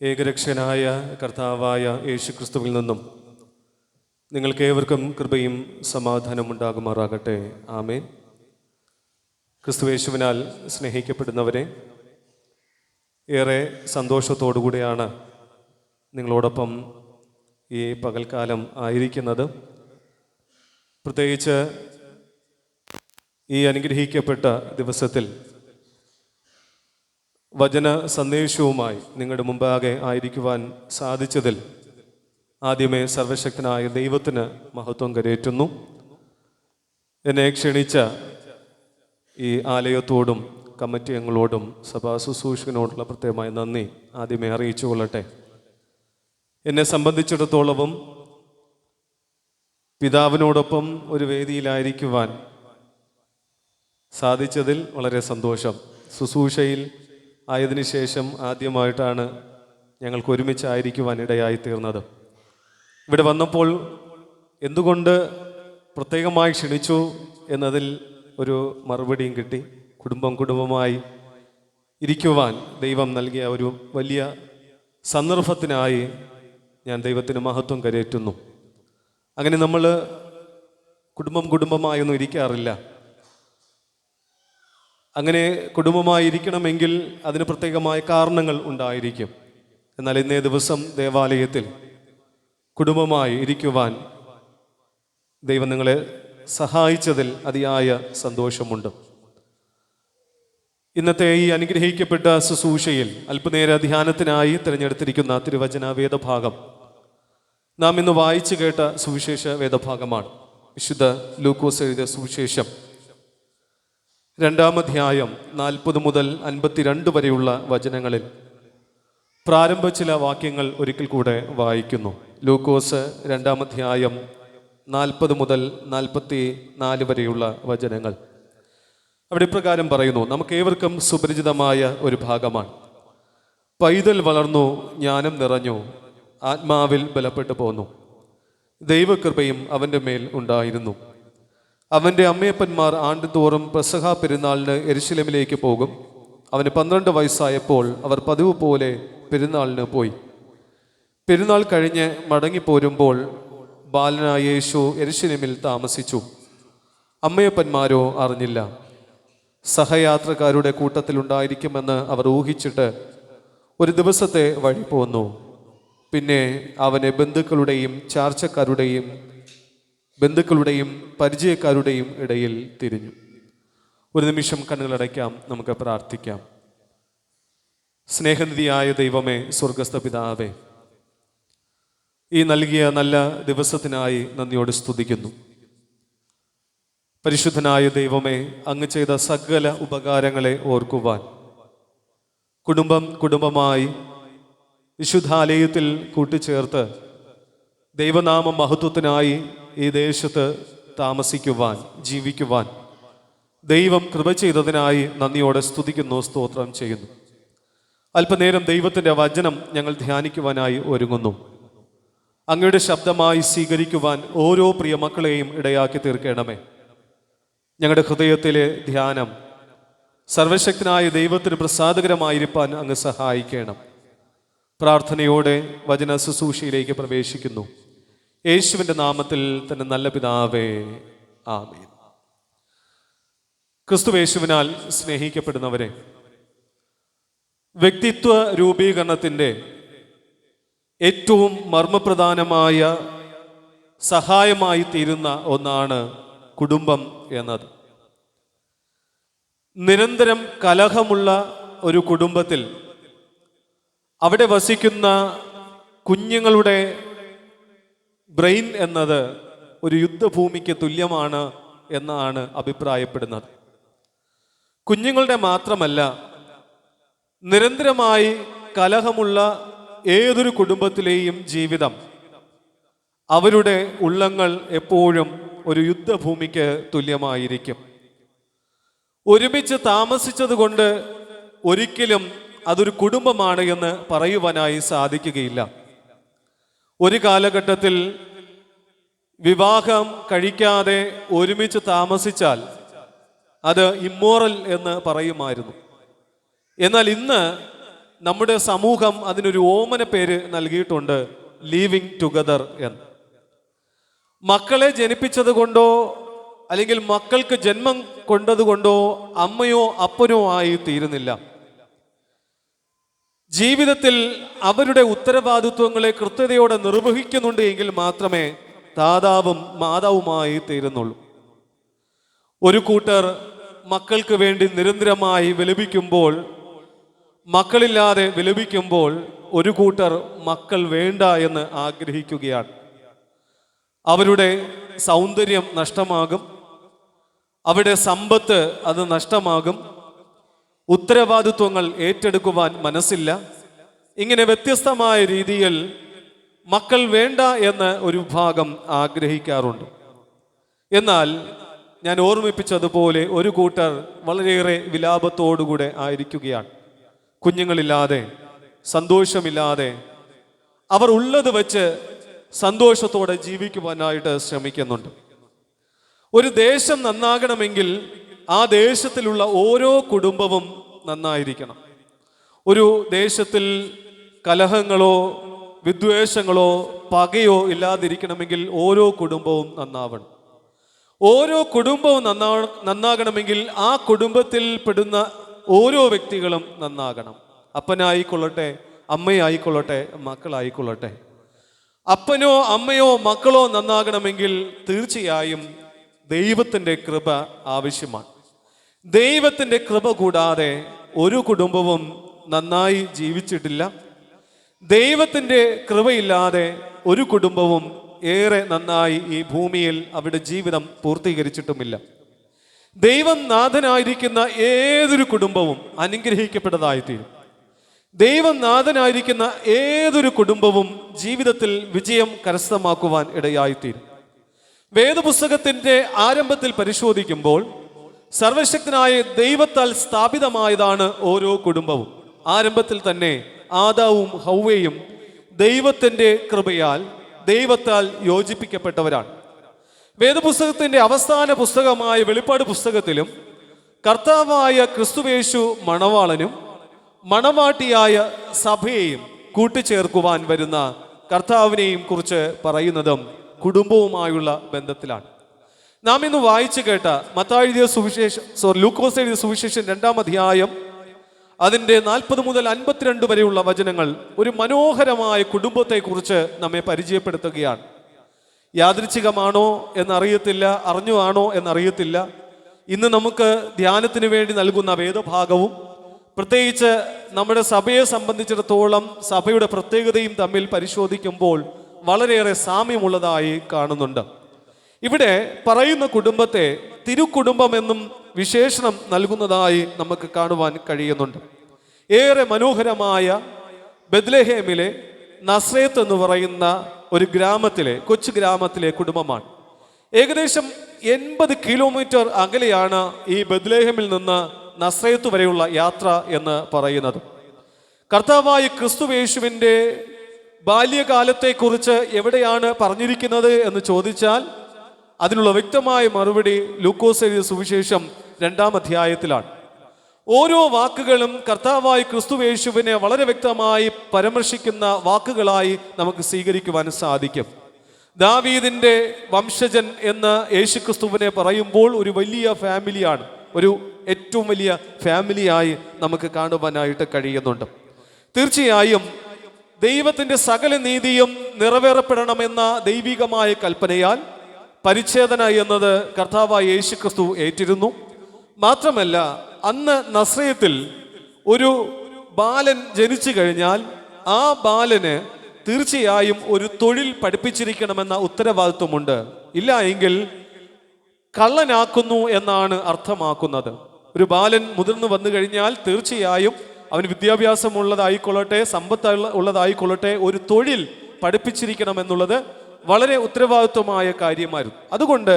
ഏകരക്ഷനായ കർത്താവായ യേശുക്രിസ്തുവിൽ നിന്നും നിങ്ങൾക്കേവർക്കും കൃപയും സമാധാനം ഉണ്ടാകുമാറാകട്ടെ. ആമേൻ. ക്രിസ്തുയേശുവിനാൽ സ്നേഹിക്കപ്പെടുന്നവരെ, ഏറെ സന്തോഷത്തോടുകൂടിയാണ് നിങ്ങളോടൊപ്പം ഈ പകൽക്കാലം ആയിരിക്കുന്നത്. പ്രത്യേകിച്ച് ഈ അനുഗ്രഹിക്കപ്പെട്ട ദിവസത്തിൽ വചന സന്ദേശവുമായി നിങ്ങളുടെ മുമ്പാകെ ആയിരിക്കുവാൻ സാധിച്ചതിൽ ആദ്യമേ സർവശക്തനായ ദൈവത്തിന് മഹത്വം കരേറ്റുന്നു. എന്നെ ക്ഷണിച്ച ഈ ആലയത്തോടും കമ്മിറ്റി അംഗങ്ങളോടും സഭാ ശുശ്രൂഷകനോടുള്ള പ്രത്യേകമായ നന്ദി ആദ്യമേ അറിയിച്ചു കൊള്ളട്ടെ. എന്നെ സംബന്ധിച്ചിടത്തോളവും പിതാവിനോടൊപ്പം ഒരു വേദിയിലായിരിക്കുവാൻ സാധിച്ചതിൽ വളരെ സന്തോഷം. ശുശ്രൂഷയിൽ ആയതിനു ശേഷം ആദ്യമായിട്ടാണ് ഞങ്ങൾക്ക് ഒരുമിച്ചായിരിക്കുവാൻ ഇടയായി തീർന്നത്. ഇവിടെ വന്നപ്പോൾ എന്തുകൊണ്ട് പ്രത്യേകമായി ക്ഷണിച്ചു എന്നതിൽ ഒരു മറുപടിയും കിട്ടി. കുടുംബമായി ഇരിക്കുവാൻ ദൈവം നൽകിയ ഒരു വലിയ സന്ദർഭത്തിനായി ഞാൻ ദൈവത്തിന് മഹത്വം കരേറ്റുന്നു. അങ്ങനെ നമ്മൾ കുടുംബമായൊന്നും ഇരിക്കാറില്ല. അങ്ങനെ കുടുംബമായിരിക്കണമെങ്കിൽ അതിന് പ്രത്യേകമായ കാരണങ്ങൾ ഉണ്ടായിരിക്കും. എന്നാൽ ഇന്നേ ദിവസം ദേവാലയത്തിൽ കുടുംബമായി ഇരിക്കുവാൻ ദൈവം നിങ്ങളെ സഹായിച്ചതിൽ അതിയായ സന്തോഷമുണ്ട്. ഇന്നത്തെ ഈ അനുഗ്രഹിക്കപ്പെട്ട ശുശ്രൂഷയിൽ അല്പനേര ധ്യാനത്തിനായി തിരഞ്ഞെടുത്തിരിക്കുന്ന തിരുവചന വേദഭാഗം നാം ഇന്ന് വായിച്ചു കേട്ട സുവിശേഷ വേദഭാഗമാണ്. വിശുദ്ധ ലൂക്കോസ് എഴുതിയ സുവിശേഷം 2-ാം അധ്യായം 40 മുതൽ 52 വരെയുള്ള വചനങ്ങളിൽ പ്രാരംഭ ചില വാക്യങ്ങൾ ഒരിക്കൽ കൂടെ വായിക്കുന്നു. ലൂക്കോസ് 2-ാം അധ്യായം 40 മുതൽ 44 വരെയുള്ള വചനങ്ങൾ. അവിടെ ഇപ്രകാരം പറയുന്നു. നമുക്കേവർക്കും സുപരിചിതമായ ഒരു ഭാഗമാണ്. പൈതൽ വളർന്നു, ജ്ഞാനം നിറഞ്ഞു, ആത്മാവിൽ ബലപ്പെട്ടു പോന്നു, ദൈവകൃപയും അവൻ്റെ മേൽ ഉണ്ടായിരുന്നു. അവൻ്റെ അമ്മയപ്പന്മാർ ആണ്ടുതോറും പെസഹ പെരുന്നാളിന് യെരുശലേമിലേക്ക് പോകും. അവന് 12 വയസ്സായപ്പോൾ അവർ പതിവ് പോലെ പെരുന്നാളിന് പോയി. പെരുന്നാൾ കഴിഞ്ഞ് മടങ്ങിപ്പോരുമ്പോൾ ബാലനായ യേശു യെരുശലേമിൽ താമസിച്ചു. അമ്മയപ്പന്മാരോ അറിഞ്ഞില്ല. സഹയാത്രക്കാരുടെ കൂട്ടത്തിലുണ്ടായിരിക്കുമെന്ന് അവർ ഊഹിച്ചിട്ട് ഒരു ദിവസത്തെ വഴി പോന്നു. പിന്നെ അവനെ ബന്ധുക്കളുടെയും പരിചയക്കാരുടെയും ഇടയിൽ തിരിഞ്ഞു. ഒരു നിമിഷം കണ്ണുകളടയ്ക്കാം, നമുക്ക് പ്രാർത്ഥിക്കാം. സ്നേഹനിധിയായ ദൈവമേ, സ്വർഗസ്ഥ പിതാവേ, ഈ നൽകിയ നല്ല ദിവസത്തിനായി നന്ദിയോട് സ്തുതിക്കുന്നു. പരിശുദ്ധനായ ദൈവമേ, അങ്ങ് ചെയ്ത സകല ഉപകാരങ്ങളെ ഓർക്കുവാൻ കുടുംബമായി വിശുദ്ധാലയത്തിൽ കൂട്ടിച്ചേർത്ത് ദൈവനാമ മഹത്വത്തിനായി ഈ ദേശത്ത് താമസിക്കുവാൻ, ജീവിക്കുവാൻ ദൈവം കൃപ ചെയ്തതിനായി നന്ദിയോടെ സ്തുതിക്കുന്നു, സ്തോത്രം ചെയ്യുന്നു. അല്പനേരം ദൈവത്തിൻ്റെ വചനം ഞങ്ങൾ ധ്യാനിക്കുവാനായി ഒരുങ്ങുന്നു. അങ്ങയുടെ ശബ്ദമായി സ്വീകരിക്കുവാൻ ഓരോ പ്രിയ മക്കളെയും ഇടയാക്കി തീർക്കണമേ. ഞങ്ങളുടെ ഹൃദയത്തിലെ ധ്യാനം സർവശക്തനായ ദൈവത്തിന് പ്രസാദകരമായിരിക്കാൻ അങ്ങ് സഹായിക്കണം. പ്രാർത്ഥനയോടെ വചന ശുശ്രൂഷയിലേക്ക് പ്രവേശിക്കുന്നു. യേശുവിൻ്റെ നാമത്തിൽ തന്നെ നല്ല പിതാവേ, ആമേൻ. ക്രിസ്തുയേശുവിനാൽ സ്നേഹിക്കപ്പെടുന്നവരെ, വ്യക്തിത്വ രൂപീകരണത്തിൻ്റെ ഏറ്റവും മർമ്മപ്രധാനമായ സഹായമായി തീരുന്ന ഒന്നാണ് കുടുംബം എന്നത്. നിരന്തരം കലഹമുള്ള ഒരു കുടുംബത്തിൽ അവിടെ വസിക്കുന്ന കുഞ്ഞുങ്ങളുടെ ബ്രെയിൻ എന്നത് ഒരു യുദ്ധഭൂമിക്ക് തുല്യമാണ് എന്നാണ് അഭിപ്രായപ്പെടുന്നത്. കുഞ്ഞുങ്ങളുടെ മാത്രമല്ല, നിരന്തരമായി കലഹമുള്ള ഏതൊരു കുടുംബത്തിലെയും ജീവിതം, അവരുടെ ഉള്ളങ്ങൾ എപ്പോഴും ഒരു യുദ്ധഭൂമിക്ക് തുല്യമായിരിക്കും. ഒരുമിച്ച് താമസിച്ചത് കൊണ്ട് ഒരിക്കലും അതൊരു കുടുംബമാണ് എന്ന് പറയുവാനായി സാധിക്കുകയില്ല. ഒരു കാലഘട്ടത്തിൽ വിവാഹം കഴിക്കാതെ ഒരുമിച്ച് താമസിച്ചാൽ അത് ഇമ്മോറൽ എന്ന് പറയുമായിരുന്നു. എന്നാൽ ഇന്ന് നമ്മുടെ സമൂഹം അതിനൊരു ഓമന പേര് നൽകിയിട്ടുണ്ട്, ലീവിങ് ടുഗദർ എന്ന്. മക്കളെ ജനിപ്പിച്ചത് കൊണ്ടോ അല്ലെങ്കിൽ മക്കൾക്ക് ജന്മം കൊണ്ടതുകൊണ്ടോ അമ്മയോ അപ്പനോ ആയി തീരുന്നില്ല. ജീവിതത്തിൽ അവരുടെ ഉത്തരവാദിത്വങ്ങളെ കൃത്യതയോടെ നിർവഹിക്കുന്നുണ്ട് എങ്കിൽ മാത്രമേ താതാവും മാതാവുമായി തീരുന്നുള്ളൂ. ഒരു കൂട്ടർ മക്കൾക്ക് വേണ്ടി നിരന്തരമായി വിലപിക്കുമ്പോൾ, മക്കളില്ലാതെ വിലപിക്കുമ്പോൾ ഒരു കൂട്ടർ മക്കൾ വേണ്ട എന്ന് ആഗ്രഹിക്കുകയാണ്. അവരുടെ സൗന്ദര്യം നഷ്ടമാകും, അവരുടെ സമ്പത്ത് അത് നഷ്ടമാകും, ഉത്തരവാദിത്വങ്ങൾ ഏറ്റെടുക്കുവാൻ മനസ്സില്ല. ഇങ്ങനെ വ്യത്യസ്തമായ രീതിയിൽ മക്കൾ വേണ്ട എന്ന് ഒരു വിഭാഗം ആഗ്രഹിക്കാറുണ്ട്. എന്നാൽ ഞാൻ ഓർമ്മിപ്പിച്ചതുപോലെ ഒരു കൂട്ടർ വളരെയേറെ വിലാപത്തോടുകൂടെ ആയിരിക്കുകയാണ്. കുഞ്ഞുങ്ങളില്ലാതെ, സന്തോഷമില്ലാതെ, അവർ ഉള്ളത് വെച്ച് സന്തോഷത്തോടെ ജീവിക്കുവാനായിട്ട് ശ്രമിക്കുന്നുണ്ട്. ഒരു ദേശം നന്നാകണമെങ്കിൽ ആ ദേശത്തിലുള്ള ഓരോ കുടുംബവും നന്നായിരിക്കണം. ഒരു ദേശത്തിൽ കലഹങ്ങളോ വിദ്വേഷങ്ങളോ പകയോ ഇല്ലാതിരിക്കണമെങ്കിൽ ഓരോ കുടുംബവും നന്നാവണം. ഓരോ കുടുംബവും നന്നാകണമെങ്കിൽ ആ കുടുംബത്തിൽ പെടുന്ന ഓരോ വ്യക്തികളും നന്നാകണം. അപ്പനായിക്കൊള്ളട്ടെ, അമ്മയായിക്കൊള്ളട്ടെ, മക്കളായിക്കൊള്ളട്ടെ. അപ്പനോ അമ്മയോ മക്കളോ നന്നാകണമെങ്കിൽ തീർച്ചയായും ദൈവത്തിൻ്റെ കൃപ ആവശ്യമാണ്. ദൈവത്തിൻ്റെ കൃപ കൂടാതെ ഒരു കുടുംബവും നന്നായി ജീവിച്ചിട്ടില്ല. ദൈവത്തിൻ്റെ കൃപയില്ലാതെ ഒരു കുടുംബവും ഏറെ നന്നായി ഈ ഭൂമിയിൽ അവരുടെ ജീവിതം പൂർത്തീകരിച്ചിട്ടുമില്ല. ദൈവം നാഥനായിരിക്കുന്ന ഏതൊരു കുടുംബവും അനുഗ്രഹിക്കപ്പെട്ടതായിത്തീരും. ദൈവം നാഥനായിരിക്കുന്ന ഏതൊരു കുടുംബവും ജീവിതത്തിൽ വിജയം കരസ്ഥമാക്കുവാൻ ഇടയായിത്തീരും. വേദപുസ്തകത്തിൻ്റെ ആരംഭത്തിൽ പരിശോധിക്കുമ്പോൾ സർവശക്തനായ ദൈവത്താൽ സ്ഥാപിതമായതാണ് ഓരോ കുടുംബവും. ആരംഭത്തിൽ തന്നെ ആദാവും ഹൗവയും ദൈവത്തിൻ്റെ കൃപയാൽ ദൈവത്താൽ യോജിപ്പിക്കപ്പെട്ടവരാണ്. വേദപുസ്തകത്തിൻ്റെ അവസാന പുസ്തകമായ വെളിപ്പാട് പുസ്തകത്തിലും കർത്താവായ ക്രിസ്തുവേശു മണവാളനും മണവാട്ടിയായ സഭയെയും കൂട്ടിച്ചേർക്കുവാൻ വരുന്ന കർത്താവിനെയും കുറിച്ച് പറയുന്നതും കുടുംബവുമായുള്ള ബന്ധത്തിലാണ്. നാം ഇന്ന് വായിച്ചു കേട്ട മത്തായി എഴുതിയ സുവിശേഷം, ലൂക്കോസ് എഴുതിയ സുവിശേഷം 2-ാം അധ്യായം അതിൻ്റെ 40 മുതൽ 52 വരെയുള്ള വചനങ്ങൾ ഒരു മനോഹരമായ കുടുംബത്തെക്കുറിച്ച് നമ്മെ പരിചയപ്പെടുത്തുകയാണ്. യാദൃച്ഛികമാണോ എന്നറിയത്തില്ല, അറിഞ്ഞുവാണോ എന്നറിയത്തില്ല, ഇന്ന് നമുക്ക് ധ്യാനത്തിന് വേണ്ടി നൽകുന്ന വേദഭാഗവും പ്രത്യേകിച്ച് നമ്മുടെ സഭയെ സംബന്ധിച്ചിടത്തോളം സഭയുടെ പ്രത്യേകതയും തമ്മിൽ പരിശോധിക്കുമ്പോൾ വളരെയേറെ സാമ്യമുള്ളതായി കാണുന്നുണ്ട്. ഇവിടെ പറയുന്ന കുടുംബത്തെ തിരുക്കുടുംബമെന്നും വിശേഷണം നൽകുന്നതായി നമുക്ക് കാണുവാൻ കഴിയുന്നുണ്ട്. ഏറെ മനോഹരമായ ബെത്ലഹേമിലെ നസ്രേത്ത് എന്ന് പറയുന്ന ഒരു ഗ്രാമത്തിലെ, കൊച്ചു ഗ്രാമത്തിലെ കുടുംബമാണ്. ഏകദേശം 80 കിലോമീറ്റർ അകലെയാണ് ഈ ബെത്ലഹേമിൽ നിന്ന് നസ്രേത്ത് വരെയുള്ള യാത്ര എന്ന് പറയുന്നത്. കർത്താവായ ക്രിസ്തുവേശുവിൻ്റെ ബാല്യകാലത്തെക്കുറിച്ച് എവിടെയാണ് പറഞ്ഞിരിക്കുന്നത് എന്ന് ചോദിച്ചാൽ അതിനുള്ള വ്യക്തമായ മറുപടി ലൂക്കോസ് എഴുതിയ സുവിശേഷം 2-ാം അധ്യായത്തിലാണ്. ഓരോ വാക്കുകളും കർത്താവായ ക്രിസ്തുവേശുവിനെ വളരെ വ്യക്തമായി പരാമർശിക്കുന്ന വാക്കുകളായി നമുക്ക് സ്വീകരിക്കുവാൻ സാധിക്കും. ദാവീദിന്റെ വംശജൻ എന്ന് യേശുക്രിസ്തുവിനെ പറയുമ്പോൾ ഒരു വലിയ ഫാമിലിയാണ്, ഒരു ഏറ്റവും വലിയ ഫാമിലിയായി നമുക്ക് കാണുവാനായിട്ട് കഴിയുന്നുണ്ട്. തീർച്ചയായും ദൈവത്തിൻ്റെ സകല നീതിയും നിറവേറപ്പെടണമെന്ന ദൈവികമായ കൽപ്പനയാൽ പരിച്ഛേദന എന്നത് കർത്താവായ യേശുക്രിസ്തു ഏറ്റിരുന്നു. മാത്രമല്ല, അന്ന് നസ്രയത്തിൽ ഒരു ബാലൻ ജനിച്ചു കഴിഞ്ഞാൽ ആ ബാലന് തീർച്ചയായും ഒരു തൊഴിൽ പഠിപ്പിച്ചിരിക്കണമെന്ന ഉത്തരവാദിത്വമുണ്ട്. ഇല്ല എങ്കിൽ കള്ളനാക്കുന്നു എന്നാണ് അർത്ഥമാക്കുന്നത്. ഒരു ബാലൻ മുതിർന്നു വന്നു കഴിഞ്ഞാൽ തീർച്ചയായും അവന് വിദ്യാഭ്യാസമുള്ളതായിക്കൊള്ളട്ടെ, സമ്പത്ത് ഉള്ളതായിക്കൊള്ളട്ടെ, ഒരു തൊഴിൽ പഠിപ്പിച്ചിരിക്കണമെന്നുള്ളത് വളരെ ഉത്തരവാദിത്വമായ കാര്യമായിരുന്നു. അതുകൊണ്ട്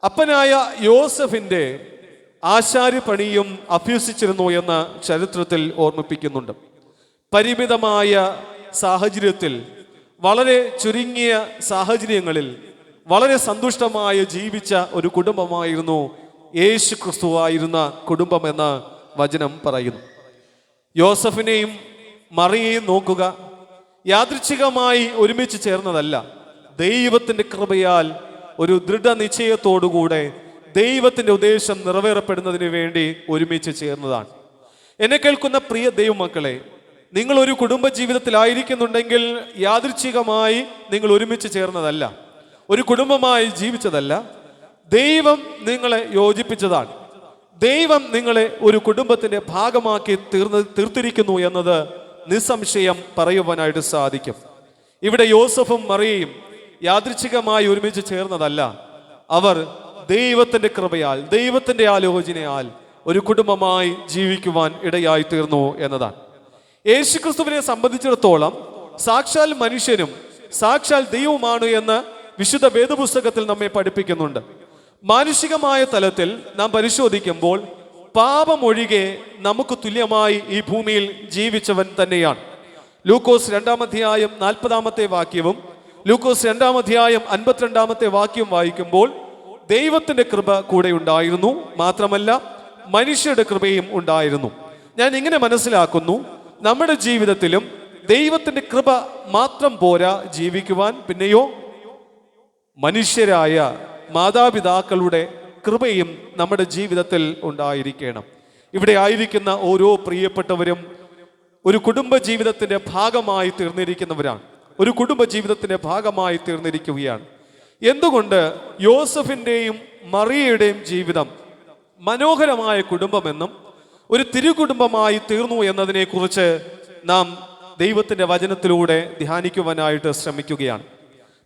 അപ്പനായ യോസഫിൻ്റെ ആശാരിപ്പണിയും അഭ്യസിച്ചിരുന്നു എന്ന് ചരിത്രത്തിൽ ഓർമ്മിപ്പിക്കുന്നുണ്ട്. പരിമിതമായ സാഹചര്യത്തിൽ, വളരെ ചുരുങ്ങിയ സാഹചര്യങ്ങളിൽ വളരെ സന്തുഷ്ടമായി ജീവിച്ച ഒരു കുടുംബമായിരുന്നു യേശു ക്രിസ്തുവായിരുന്ന കുടുംബമെന്ന് വചനം പറയുന്നു. യോസഫിനെയും മറിയെയും നോക്കുക. യാദൃച്ഛികമായി ഒരുമിച്ച് ചേർന്നതല്ല, ദൈവത്തിൻ്റെ കൃപയാൽ ഒരു ദൃഢനിശ്ചയത്തോടുകൂടെ ദൈവത്തിൻ്റെ ഉദ്ദേശം നിറവേറപ്പെടുന്നതിന് വേണ്ടി ഒരുമിച്ച് ചേർന്നതാണ്. എന്നെ കേൾക്കുന്ന പ്രിയ ദൈവമക്കളെ, നിങ്ങൾ ഒരു കുടുംബ ജീവിതത്തിലായിരിക്കുന്നുണ്ടെങ്കിൽ യാദൃച്ഛികമായി നിങ്ങൾ ഒരുമിച്ച് ചേർന്നതല്ല, ഒരു കുടുംബമായി ജീവിച്ചതല്ല. ദൈവം നിങ്ങളെ യോജിപ്പിച്ചതാണ്. ദൈവം നിങ്ങളെ ഒരു കുടുംബത്തിന്റെ ഭാഗമാക്കി തീർത്തിരിക്കുന്നു എന്നത് നിസ്സംശയം പറയുവാനായിട്ട് സാധിക്കും. ഇവിടെ യോസഫും മറിയയും യാദൃച്ഛികമായി ഒരുമിച്ച് ചേർന്നതല്ല, അവർ ദൈവത്തിന്റെ കൃപയാൽ, ദൈവത്തിന്റെ ആലോചനയാൽ ഒരു കുടുംബമായി ജീവിക്കുവാൻ ഇടയായി തീർന്നു എന്നതാണ്. യേശുക്രിസ്തുവിനെ സംബന്ധിച്ചിടത്തോളം സാക്ഷാൽ മനുഷ്യനും സാക്ഷാൽ ദൈവവുമാണ് എന്ന് വിശുദ്ധ വേദപുസ്തകത്തിൽ നമ്മെ പഠിപ്പിക്കുന്നുണ്ട്. മാനുഷികമായ തലത്തിൽ നാം പരിശോധിക്കുമ്പോൾ പാപമൊഴികെ നമുക്ക് തുല്യമായി ഈ ഭൂമിയിൽ ജീവിച്ചവൻ തന്നെയാണ്. ലൂക്കോസ് 2-ാം അധ്യായം 40-ാമത്തെ വാക്യവും ലൂക്കോസ് 2-ാം അധ്യായം 52-ാമത്തെ വാക്യവും വായിക്കുമ്പോൾ ദൈവത്തിന്റെ കൃപ കൂടെ ഉണ്ടായിരുന്നു, മാത്രമല്ല മനുഷ്യരുടെ കൃപയും ഉണ്ടായിരുന്നു. ഞാൻ ഇങ്ങനെ മനസ്സിലാക്കുന്നു, നമ്മുടെ ജീവിതത്തിലും ദൈവത്തിന്റെ കൃപ മാത്രം പോരാ ജീവിക്കുവാൻ, പിന്നെയോ മനുഷ്യരായ മാതാപിതാക്കളുടെ കൃപയും നമ്മുടെ ജീവിതത്തിൽ ഉണ്ടായിരിക്കണം. ഇവിടെ ആയിരിക്കുന്ന ഓരോ പ്രിയപ്പെട്ടവരും ഒരു കുടുംബ ജീവിതത്തിന്റെ ഭാഗമായി തീർന്നിരിക്കുന്നവരാണ്, ഒരു കുടുംബ ജീവിതത്തിന്റെ ഭാഗമായി തീർന്നിരിക്കുകയാണ്. എന്തുകൊണ്ട് യോസഫിന്റെയും മറിയയുടെയും ജീവിതം മനോഹരമായ കുടുംബമെന്നും ഒരു തിരുകുടുംബമായി തീർന്നു എന്നതിനെ കുറിച്ച് നാം ദൈവത്തിന്റെ വചനത്തിലൂടെ ധ്യാനിക്കുവാനായിട്ട് ശ്രമിക്കുകയാണ്.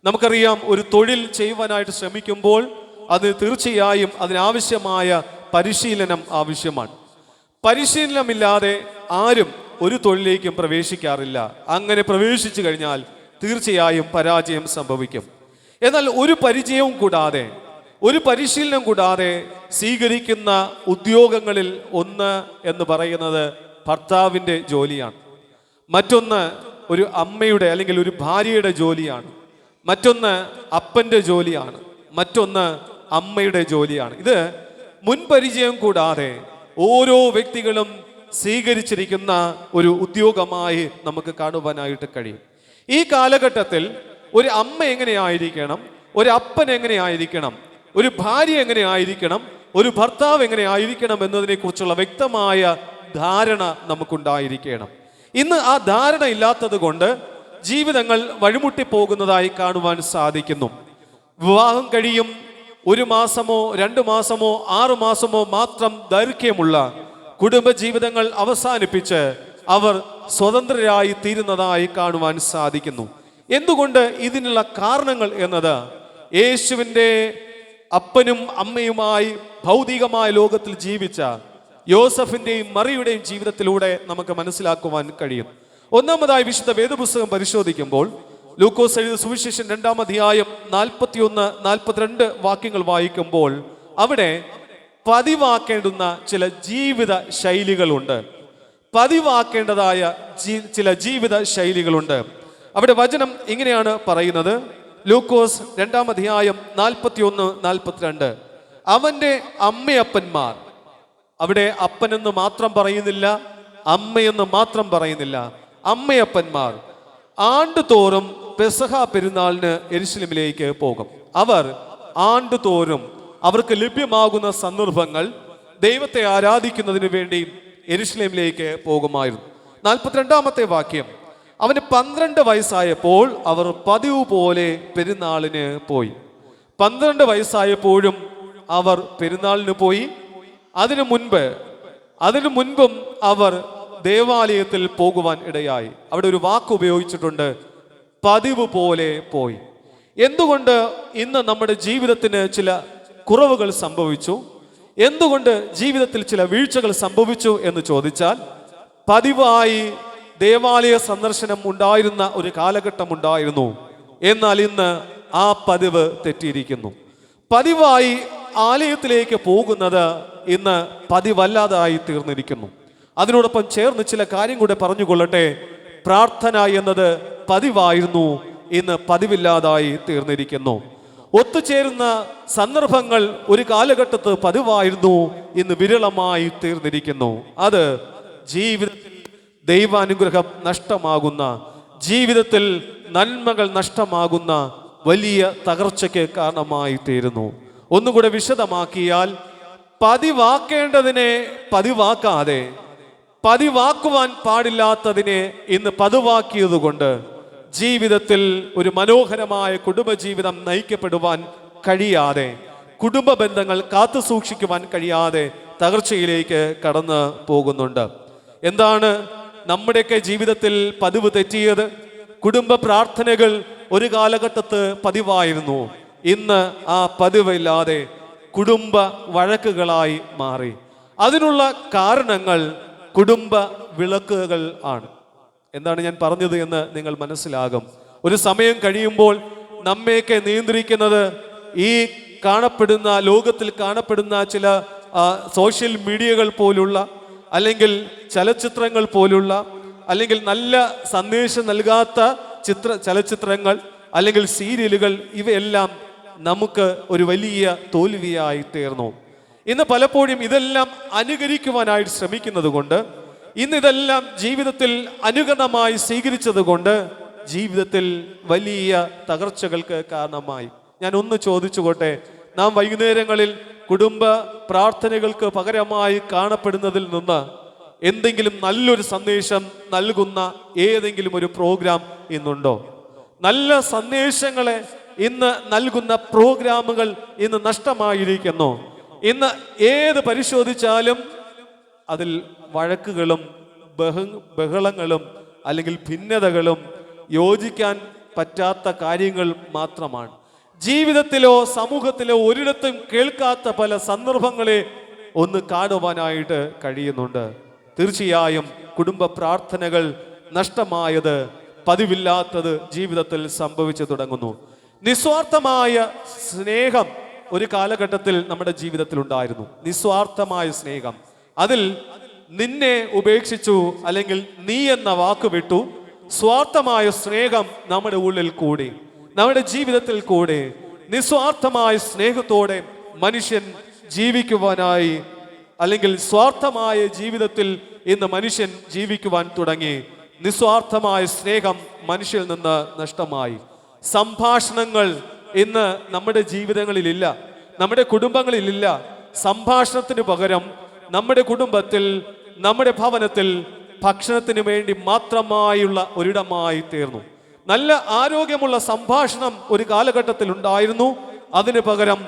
നമുക്കറിയാം, ഒരു തൊഴിൽ ചെയ്യുവാനായിട്ട് ശ്രമിക്കുമ്പോൾ അത് തീർച്ചയായും അതിനാവശ്യമായ പരിശീലനം ആവശ്യമാണ്. പരിശീലനമില്ലാതെ ആരും ഒരു തൊഴിലേക്കും പ്രവേശിക്കാറില്ല. അങ്ങനെ പ്രവേശിച്ചു കഴിഞ്ഞാൽ തീർച്ചയായും പരാജയം സംഭവിക്കും. എന്നാൽ ഒരു പരിചയവും കൂടാതെ, ഒരു പരിശീലനം കൂടാതെ സ്വീകരിക്കുന്ന ഉദ്യോഗങ്ങളിൽ ഒന്ന് എന്ന് പറയുന്നത് ഭർത്താവിൻ്റെ ജോലിയാണ്. മറ്റൊന്ന് ഒരു അമ്മയുടെ അല്ലെങ്കിൽ ഒരു ഭാര്യയുടെ ജോലിയാണ്. മറ്റൊന്ന് അപ്പൻ്റെ ജോലിയാണ്. മറ്റൊന്ന് അമ്മയുടെ ജോലിയാണ്. ഇത് മുൻപരിചയം കൂടാതെ ഓരോ വ്യക്തികളും സ്വീകരിച്ചിരിക്കുന്ന ഒരു ഉദ്യോഗമായി നമുക്ക് കാണുവാനായിട്ട് കഴിയും. ഈ കാലഘട്ടത്തിൽ ഒരു അമ്മ എങ്ങനെയായിരിക്കണം, ഒരു അപ്പൻ എങ്ങനെയായിരിക്കണം, ഒരു ഭാര്യ എങ്ങനെയായിരിക്കണം, ഒരു ഭർത്താവ് എങ്ങനെയായിരിക്കണം എന്നതിനെ കുറിച്ചുള്ള വ്യക്തമായ ധാരണ നമുക്കുണ്ടായിരിക്കണം. ഇന്ന് ആ ധാരണ ഇല്ലാത്തത് കൊണ്ട് ജീവിതങ്ങൾ വഴിമുട്ടിപ്പോകുന്നതായി കാണുവാൻ സാധിക്കുന്നു. വിവാഹം കഴിയും 1 മാസമോ 2 മാസമോ 6 മാസമോ മാത്രം ദൈർഘ്യമുള്ള കുടുംബജീവിതങ്ങൾ അവസാനിപ്പിച്ച് അവർ സ്വതന്ത്രരായി തീരുന്നതായി കാണുവാൻ സാധിക്കുന്നു. എന്തുകൊണ്ട്? ഇതിനുള്ള കാരണങ്ങൾ എന്നത് യേശുവിൻ്റെ അപ്പനും അമ്മയുമായി ഭൗതികമായ ലോകത്തിൽ ജീവിച്ച യോസഫിന്റെയും മറിയുടെയും ജീവിതത്തിലൂടെ നമുക്ക് മനസ്സിലാക്കുവാൻ കഴിയും. ഒന്നാമതായി വിശുദ്ധ വേദപുസ്തകം പരിശോധിക്കുമ്പോൾ ലൂക്കോസ് എഴുതിയ സുവിശേഷം 2-ാം അധ്യായം 41-42 വാക്യങ്ങൾ വായിക്കുമ്പോൾ അവിടെ പതിവാക്കേണ്ടുന്ന ചില ജീവിത ശൈലികളുണ്ട്. പതിവാക്കേണ്ടതായ ചില ജീവിത ശൈലികളുണ്ട്. അവിടെ വചനം ഇങ്ങനെയാണ് പറയുന്നത്. ലൂക്കോസ് 2-ാം അധ്യായം 41-42. അവന്റെ അമ്മയപ്പന്മാർ, അവിടെ അപ്പനെന്ന് മാത്രം പറയുന്നില്ല, അമ്മയെന്ന് മാത്രം പറയുന്നില്ല, അമ്മയപ്പന്മാർ ആണ്ടുതോറും പെസഹ പെരുന്നാളിന് യെരുശലേമിലേക്ക് പോകും. അവർ ആണ്ടുതോറും അവർക്ക് ലഭ്യമാകുന്ന സന്ദർഭങ്ങൾ ദൈവത്തെ ആരാധിക്കുന്നതിന് വേണ്ടി യെരുശലേമിലേക്ക് പോകുമായിരുന്നു. 42-ാമത്തെ വാക്യം, അവന് 12 വയസ്സായപ്പോൾ അവർ പതിവ് പോലെ പെരുന്നാളിന് പോയി. 12 വയസ്സായപ്പോഴും അവർ പെരുന്നാളിന് പോയി. അതിനു മുൻപും അവർ ദേവാലയത്തിൽ പോകുവാൻ ഇടയായി. അവിടെ ഒരു വാക്ക് ഉപയോഗിച്ചിട്ടുണ്ട്, പതിവ് പോലെ പോയി. എന്തുകൊണ്ട് ഇന്ന് നമ്മുടെ ജീവിതത്തിന് ചില കുറവുകൾ സംഭവിച്ചു, എന്തുകൊണ്ട് ജീവിതത്തിൽ ചില വീഴ്ചകൾ സംഭവിച്ചു എന്ന് ചോദിച്ചാൽ, പതിവായി ദേവാലയ സന്ദർശനം ഉണ്ടായിരുന്ന ഒരു കാലഘട്ടം ഉണ്ടായിരുന്നു. എന്നാൽ ഇന്ന് ആ പതിവ് തെറ്റിയിരിക്കുന്നു. പതിവായി ആലയത്തിലേക്ക് പോകുന്നത് ഇന്ന് പതിവല്ലാതായി തീർന്നിരിക്കുന്നു. അതിനോടൊപ്പം ചേർന്ന് ചില കാര്യം കൂടെ പറഞ്ഞുകൊള്ളട്ടെ. പ്രാർത്ഥന എന്നത് പതിവായിരുന്നു, ഇന്ന് പതിവില്ലാതായി തീർന്നിരിക്കുന്നു. ഒത്തുചേരുന്ന സന്ദർഭങ്ങൾ ഒരു കാലഘട്ടത്ത് പതിവായിരുന്നു, ഇന്ന് വിരളമായി തീർന്നിരിക്കുന്നു. അത് ജീവിതത്തിൽ ദൈവാനുഗ്രഹം നഷ്ടമാകുന്ന, ജീവിതത്തിൽ നന്മകൾ നഷ്ടമാകുന്ന വലിയ തകർച്ചയ്ക്ക് കാരണമായി തീരുന്നു. ഒന്നുകൂടെ വിശദമാക്കിയാൽ, പതിവാക്കേണ്ടതിനെ പതിവാക്കാതെ, പതിവാക്കുവാൻ പാടില്ലാത്തതിനെ ഇന്ന് പതിവാക്കിയതുകൊണ്ട് ജീവിതത്തിൽ ഒരു മനോഹരമായ കുടുംബജീവിതം നയിക്കപ്പെടുവാൻ കഴിയാതെ, കുടുംബ ബന്ധങ്ങൾ കാത്തു സൂക്ഷിക്കുവാൻ കഴിയാതെ തകർച്ചയിലേക്ക് കടന്നു പോകുന്നുണ്ട്. എന്താണ് നമ്മുടെയൊക്കെ ജീവിതത്തിൽ പതിവ് തെറ്റിയത്? കുടുംബ പ്രാർത്ഥനകൾ ഒരു കാലഘട്ടത്ത് പതിവായിരുന്നു. ഇന്ന് ആ പതിവില്ലാതെ കുടുംബ വഴക്കുകളായി മാറി. അതിനുള്ള കാരണങ്ങൾ കുടുംബ വിളക്കുകൾ ആണ്. എന്താണ് ഞാൻ പറഞ്ഞത് എന്ന് നിങ്ങൾ മനസ്സിലാകും. ഒരു സമയം കഴിയുമ്പോൾ നമ്മയൊക്കെ നിയന്ത്രിക്കുന്നത് ഈ കാണപ്പെടുന്ന, ലോകത്തിൽ കാണപ്പെടുന്ന ചില സോഷ്യൽ മീഡിയകൾ പോലുള്ള, അല്ലെങ്കിൽ ചലച്ചിത്രങ്ങൾ പോലുള്ള, അല്ലെങ്കിൽ നല്ല സന്ദേശം നൽകാത്ത ചലച്ചിത്രങ്ങൾ, അല്ലെങ്കിൽ സീരിയലുകൾ, ഇവയെല്ലാം നമുക്ക് ഒരു വലിയ തോൽവിയായി തീർന്നു. ഇന്ന് പലപ്പോഴും ഇതെല്ലാം അനുകരിക്കുവാനായിട്ട് ശ്രമിക്കുന്നത് കൊണ്ട്, ഇന്നിതെല്ലാം ജീവിതത്തിൽ അനുകരണമായി സ്വീകരിച്ചത് കൊണ്ട് ജീവിതത്തിൽ വലിയ തകർച്ചകൾക്ക് കാരണമായി. ഞാൻ ഒന്ന് ചോദിച്ചുകൊട്ടെ, നാം വൈകുന്നേരങ്ങളിൽ കുടുംബ പ്രാർത്ഥനകൾക്ക് പകരമായി കാണപ്പെടുന്നതിൽ നിന്ന് എന്തെങ്കിലും നല്ലൊരു സന്ദേശം നൽകുന്ന ഏതെങ്കിലും ഒരു പ്രോഗ്രാം ഇന്നുണ്ടോ? നല്ല സന്ദേശങ്ങളെ ഇന്ന് നൽകുന്ന പ്രോഗ്രാമുകൾ ഇന്ന് നഷ്ടമായിരിക്കുന്നു. ഇന്ന് ഏത് പരിശോധിച്ചാലും അതിൽ വഴക്കുകളും ബഹളങ്ങളും അല്ലെങ്കിൽ ഭിന്നതകളും യോജിക്കാൻ പറ്റാത്ത കാര്യങ്ങൾ മാത്രമാണ്. ജീവിതത്തിലോ സമൂഹത്തിലോ ഒരിടത്തും കേൾക്കാത്ത പല സന്ദർഭങ്ങളെ ഒന്ന് കാണുവാനായിട്ട് കഴിയുന്നുണ്ട്. തീർച്ചയായും കുടുംബ പ്രാർത്ഥനകൾ നഷ്ടമായത്, പതിവില്ലാത്തത് ജീവിതത്തിൽ സംഭവിച്ചു തുടങ്ങുന്നു. നിസ്വാർത്ഥമായ സ്നേഹം ഒരു കാലഘട്ടത്തിൽ നമ്മുടെ ജീവിതത്തിൽ ഉണ്ടായിരുന്നു. നിസ്വാർത്ഥമായ സ്നേഹം, അതിൽ നിന്നെ ഉപേക്ഷിച്ചു അല്ലെങ്കിൽ നീ എന്ന വാക്ക് വിട്ടു, സ്വാർത്ഥമായ സ്നേഹം നമ്മുടെ ഉള്ളിൽ കൂടി, നമ്മുടെ ജീവിതത്തിൽ കൂടെ നിസ്വാർത്ഥമായ സ്നേഹത്തോടെ മനുഷ്യൻ ജീവിക്കുവാനായി, അല്ലെങ്കിൽ സ്വാർത്ഥമായ ജീവിതത്തിൽ ഇന്ന് മനുഷ്യൻ ജീവിക്കുവാൻ തുടങ്ങി. നിസ്വാർത്ഥമായ സ്നേഹം മനുഷ്യരിൽ നിന്ന് നഷ്ടമായി. സംഭാഷണങ്ങൾ ഇന്ന് നമ്മുടെ ജീവിതങ്ങളിലില്ല, നമ്മുടെ കുടുംബങ്ങളിലില്ല. സംഭാഷണത്തിന് പകരം നമ്മുടെ കുടുംബത്തിൽ, നമ്മുടെ ഭവനത്തിൽ ഭക്ഷണത്തിന് വേണ്ടി മാത്രമായുള്ള ഒരിടമായി തീർന്നു. നല്ല ആരോഗ്യമുള്ള സംഭാഷണം ഒരു കാലഘട്ടത്തിൽ ഉണ്ടായിരുന്നു. അതിന് പകരം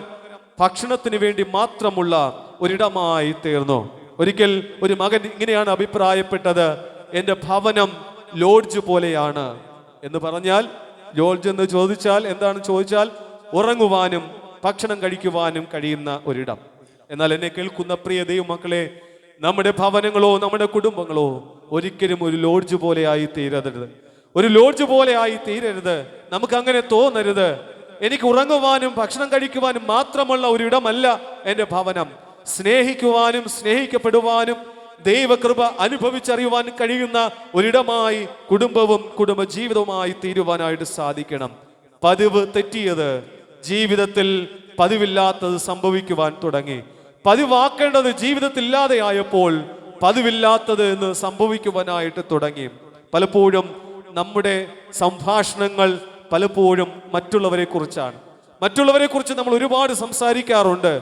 ഭക്ഷണത്തിന് വേണ്ടി മാത്രമുള്ള ഒരിടമായി തീർന്നു. ഒരിക്കൽ ഒരു മകൻ ഇങ്ങനെയാണ് അഭിപ്രായപ്പെട്ടത്: എൻ്റെ ഭവനം ലോഡ്ജ് പോലെയാണ്. എന്ന് പറഞ്ഞാൽ, ലോഡ്ജ് എന്ന് ചോദിച്ചാൽ എന്താണ് ചോദിച്ചാൽ, ഉറങ്ങുവാനും ഭക്ഷണം കഴിക്കുവാനും കഴിയുന്ന ഒരിടം. എന്നാൽ എന്നെ കേൾക്കുന്ന പ്രിയ ദൈവമക്കളെ, നമ്മുടെ ഭവനങ്ങളോ നമ്മുടെ കുടുംബങ്ങളോ ഒരിക്കലും ഒരു ലോഡ്ജ് പോലെ ആയി തീരരുത്. ഒരു ലോഡ്ജ് പോലെ ആയി തീരരുത്. നമുക്ക് അങ്ങനെ തോന്നരുത്. എനിക്ക് ഉറങ്ങുവാനും ഭക്ഷണം കഴിക്കുവാനും മാത്രമുള്ള ഒരിടമല്ല എൻ്റെ ഭവനം. സ്നേഹിക്കുവാനും സ്നേഹിക്കപ്പെടുവാനും ദൈവകൃപ അനുഭവിച്ചറിയുവാൻ കഴിയുന്ന ഒരിടമായി കുടുംബവും കുടുംബജീവിതവുമായി തീരുവാനായിട്ട് സാധിക്കണം. പതിവ് തെറ്റിയത്, ജീവിതത്തിൽ പതിവില്ലാത്തത് സംഭവിക്കുവാൻ തുടങ്ങി. പതിവാക്കേണ്ടത് ജീവിതത്തിൽ ഇല്ലാതെയായപ്പോൾ പതിവില്ലാത്തത് എന്ന് സംഭവിക്കുവാനായിട്ട് തുടങ്ങി. പലപ്പോഴും നമ്മുടെ സംഭാഷണങ്ങൾ പലപ്പോഴും മറ്റുള്ളവരെ കുറിച്ചാണ്. മറ്റുള്ളവരെ കുറിച്ച് നമ്മൾ ഒരുപാട് സംസാരിക്കാറുണ്ട്,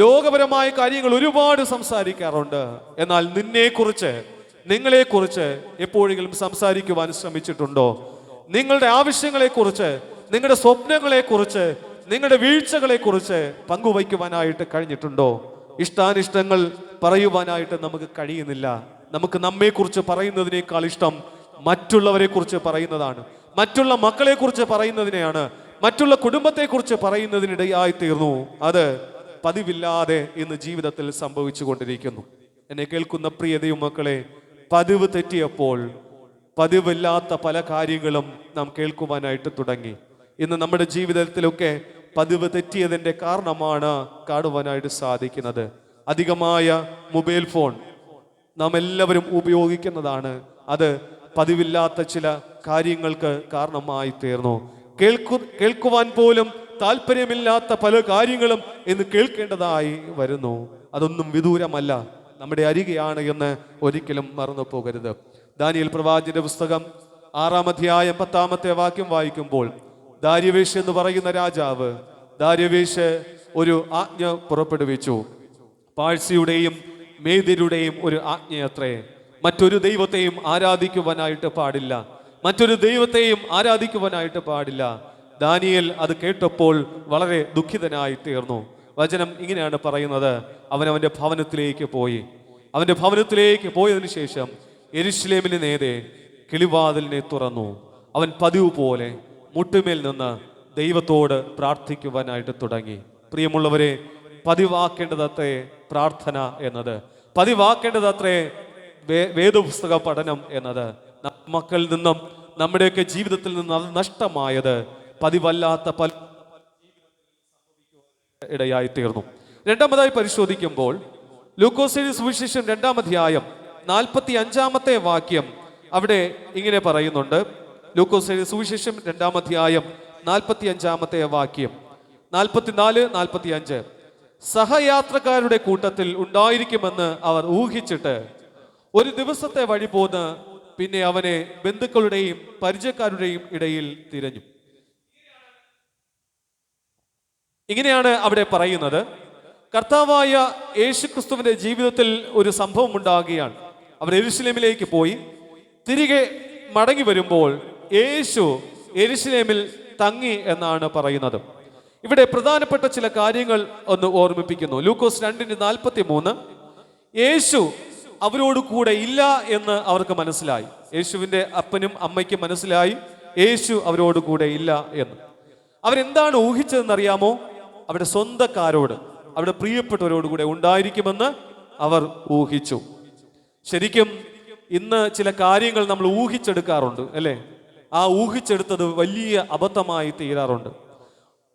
ലോകപരമായ കാര്യങ്ങൾ ഒരുപാട് സംസാരിക്കാറുണ്ട്. എന്നാൽ നിന്നെക്കുറിച്ച്, നിങ്ങളെക്കുറിച്ച് എപ്പോഴെങ്കിലും സംസാരിക്കുവാൻ ശ്രമിച്ചിട്ടുണ്ടോ? നിങ്ങളുടെ ആവശ്യങ്ങളെക്കുറിച്ച്, നിങ്ങളുടെ സ്വപ്നങ്ങളെക്കുറിച്ച്, നിങ്ങളുടെ വീഴ്ചകളെക്കുറിച്ച് പങ്കുവയ്ക്കുവാനായിട്ട് കഴിഞ്ഞിട്ടുണ്ടോ? ഇഷ്ടാനിഷ്ടങ്ങൾ പറയുവാനായിട്ട് നമുക്ക് കഴിയുന്നില്ല. നമുക്ക് നമ്മെക്കുറിച്ച് പറയുന്നതിനേക്കാൾ ഇഷ്ടം മറ്റുള്ളവരെ കുറിച്ച് പറയുന്നതാണ്. മറ്റുള്ള മക്കളെ കുറിച്ച് പറയുന്നതിനെയാണ്, മറ്റുള്ള കുടുംബത്തെക്കുറിച്ച് പറയുന്നതിനിടയായി തീർന്നു. അത് പതിവില്ലാതെ ഇന്ന് ജീവിതത്തിൽ സംഭവിച്ചു കൊണ്ടിരിക്കുന്നു. എന്നെ കേൾക്കുന്ന പ്രിയ ദൈവമക്കളെ, പതിവ് തെറ്റിയപ്പോൾ പതിവില്ലാത്ത പല കാര്യങ്ങളും നാം കേൾക്കുവാനായിട്ട് തുടങ്ങി. ഇന്ന് നമ്മുടെ ജീവിതത്തിലൊക്കെ പതിവ് തെറ്റിയതിൻ്റെ കാരണമാണ് കാണുവാനായിട്ട് സാധിക്കുന്നത്. അധികമായ മൊബൈൽ ഫോൺ നാം എല്ലാവരും ഉപയോഗിക്കുന്നതാണ്. അത് പതിവില്ലാത്ത ചില കാര്യങ്ങൾക്ക് കാരണമായി തീർന്നു. കേൾക്കുവാൻ പോലും താല്പര്യമില്ലാത്ത പല കാര്യങ്ങളും ഇന്ന് കേൾക്കേണ്ടതായി വരുന്നു. അതൊന്നും വിദൂരമല്ല, നമ്മുടെ അരികെയാണ് എന്ന് ഒരിക്കലും മറന്നു പോകരുത്. ദാനിയേൽ പ്രവാചകന്റെ പുസ്തകം 6-ാം അധ്യായം 10-ാമത്തെ വാക്യം വായിക്കുമ്പോൾ ദാര്യാവേശ് എന്ന് പറയുന്ന രാജാവ് ദാര്യാവേശ് ഒരു ആജ്ഞ പുറപ്പെടുവിച്ചു. പാഴ്സിയുടെയും മേദ്യരുടെയും ഒരു ആജ്ഞയത്രേ. മറ്റൊരു ദൈവത്തെയും ആരാധിക്കുവാനായിട്ട് പാടില്ല, മറ്റൊരു ദൈവത്തെയും ആരാധിക്കുവാനായിട്ട് പാടില്ല. ദാനിയേൽ അത് കേട്ടപ്പോൾ വളരെ ദുഃഖിതനായി തീർന്നു. വചനം ഇങ്ങനെയാണ് പറയുന്നത്: അവനവന്റെ ഭവനത്തിലേക്ക് പോയി. അവന്റെ ഭവനത്തിലേക്ക് പോയതിനു ശേഷം യെരൂശലേമിന് നേരെ കിളിവാതിലിനെ തുറന്നു. അവൻ പതിവ് പോലെ മുട്ടുമേൽ നിന്ന് ദൈവത്തോട് പ്രാർത്ഥിക്കുവാനായിട്ട് തുടങ്ങി. പ്രിയമുള്ളവരെ, പതിവാക്കേണ്ടതത്രേ പ്രാർത്ഥന എന്നത്, പതിവാക്കേണ്ടതത്രേ വേദപുസ്തക പഠനം എന്നത്. മക്കളിൽ നിന്നും നമ്മുടെയൊക്കെ ജീവിതത്തിൽ നിന്ന് അത് നഷ്ടമായത് പതിവല്ലാത്ത പല ഇടയായി തീർന്നു. രണ്ടാമതായി പരിശോധിക്കുമ്പോൾ ലൂക്കോസ് എഴുതിയ സുവിശേഷം 2-ാം അധ്യായം 45-ാമത്തെ വാക്യം അവിടെ ഇങ്ങനെ പറയുന്നുണ്ട്. ലൂക്കോസ് എഴുതിയ സുവിശേഷം 2-ാം അധ്യായം 45-ാമത്തെ വാക്യം, 44-45. സഹയാത്രക്കാരുടെ കൂട്ടത്തിൽ ഉണ്ടായിരിക്കുമെന്ന് അവർ ഊഹിച്ചിട്ട് ഒരു ദിവസത്തെ വഴി പോന്ന് പിന്നെ അവനെ ബന്ധുക്കളുടെയും പരിചയക്കാരുടെയും ഇടയിൽ തിരഞ്ഞു. ഇങ്ങനെയാണ് അവിടെ പറയുന്നത്. കർത്താവായ യേശുക്രിസ്തുവിന്റെ ജീവിതത്തിൽ ഒരു സംഭവം ഉണ്ടാകുകയാണ്. അവർ യെരൂശലേമിലേക്ക് പോയി തിരികെ മടങ്ങി വരുമ്പോൾ യേശു യെരൂശലേമിൽ തങ്ങി എന്നാണ് പറയുന്നത്. ഇവിടെ പ്രധാനപ്പെട്ട ചില കാര്യങ്ങൾ ഒന്ന് ഓർമ്മിപ്പിക്കുന്നു. ലൂക്കോസ് 2:43. യേശു അവരോട് കൂടെ ഇല്ല എന്ന് അവർക്ക് മനസ്സിലായി. യേശുവിന്റെ അപ്പനും അമ്മയ്ക്കും മനസ്സിലായി യേശു അവരോട് കൂടെ ഇല്ല എന്ന്. അവരെന്താണ് ഊഹിച്ചതെന്നറിയാമോ? അവിടെ സ്വന്തക്കാരോട്, അവിടെ പ്രിയപ്പെട്ടവരോട് കൂടെ ഉണ്ടായിരിക്കുമെന്ന് അവർ ഊഹിച്ചു. ശരിക്കും ഇന്ന് ചില കാര്യങ്ങൾ നമ്മൾ ഊഹിച്ചെടുക്കാറുണ്ട്, അല്ലേ? ആ ഊഹിച്ചെടുത്തത് വലിയ അബദ്ധമായി തീരാറുണ്ട്.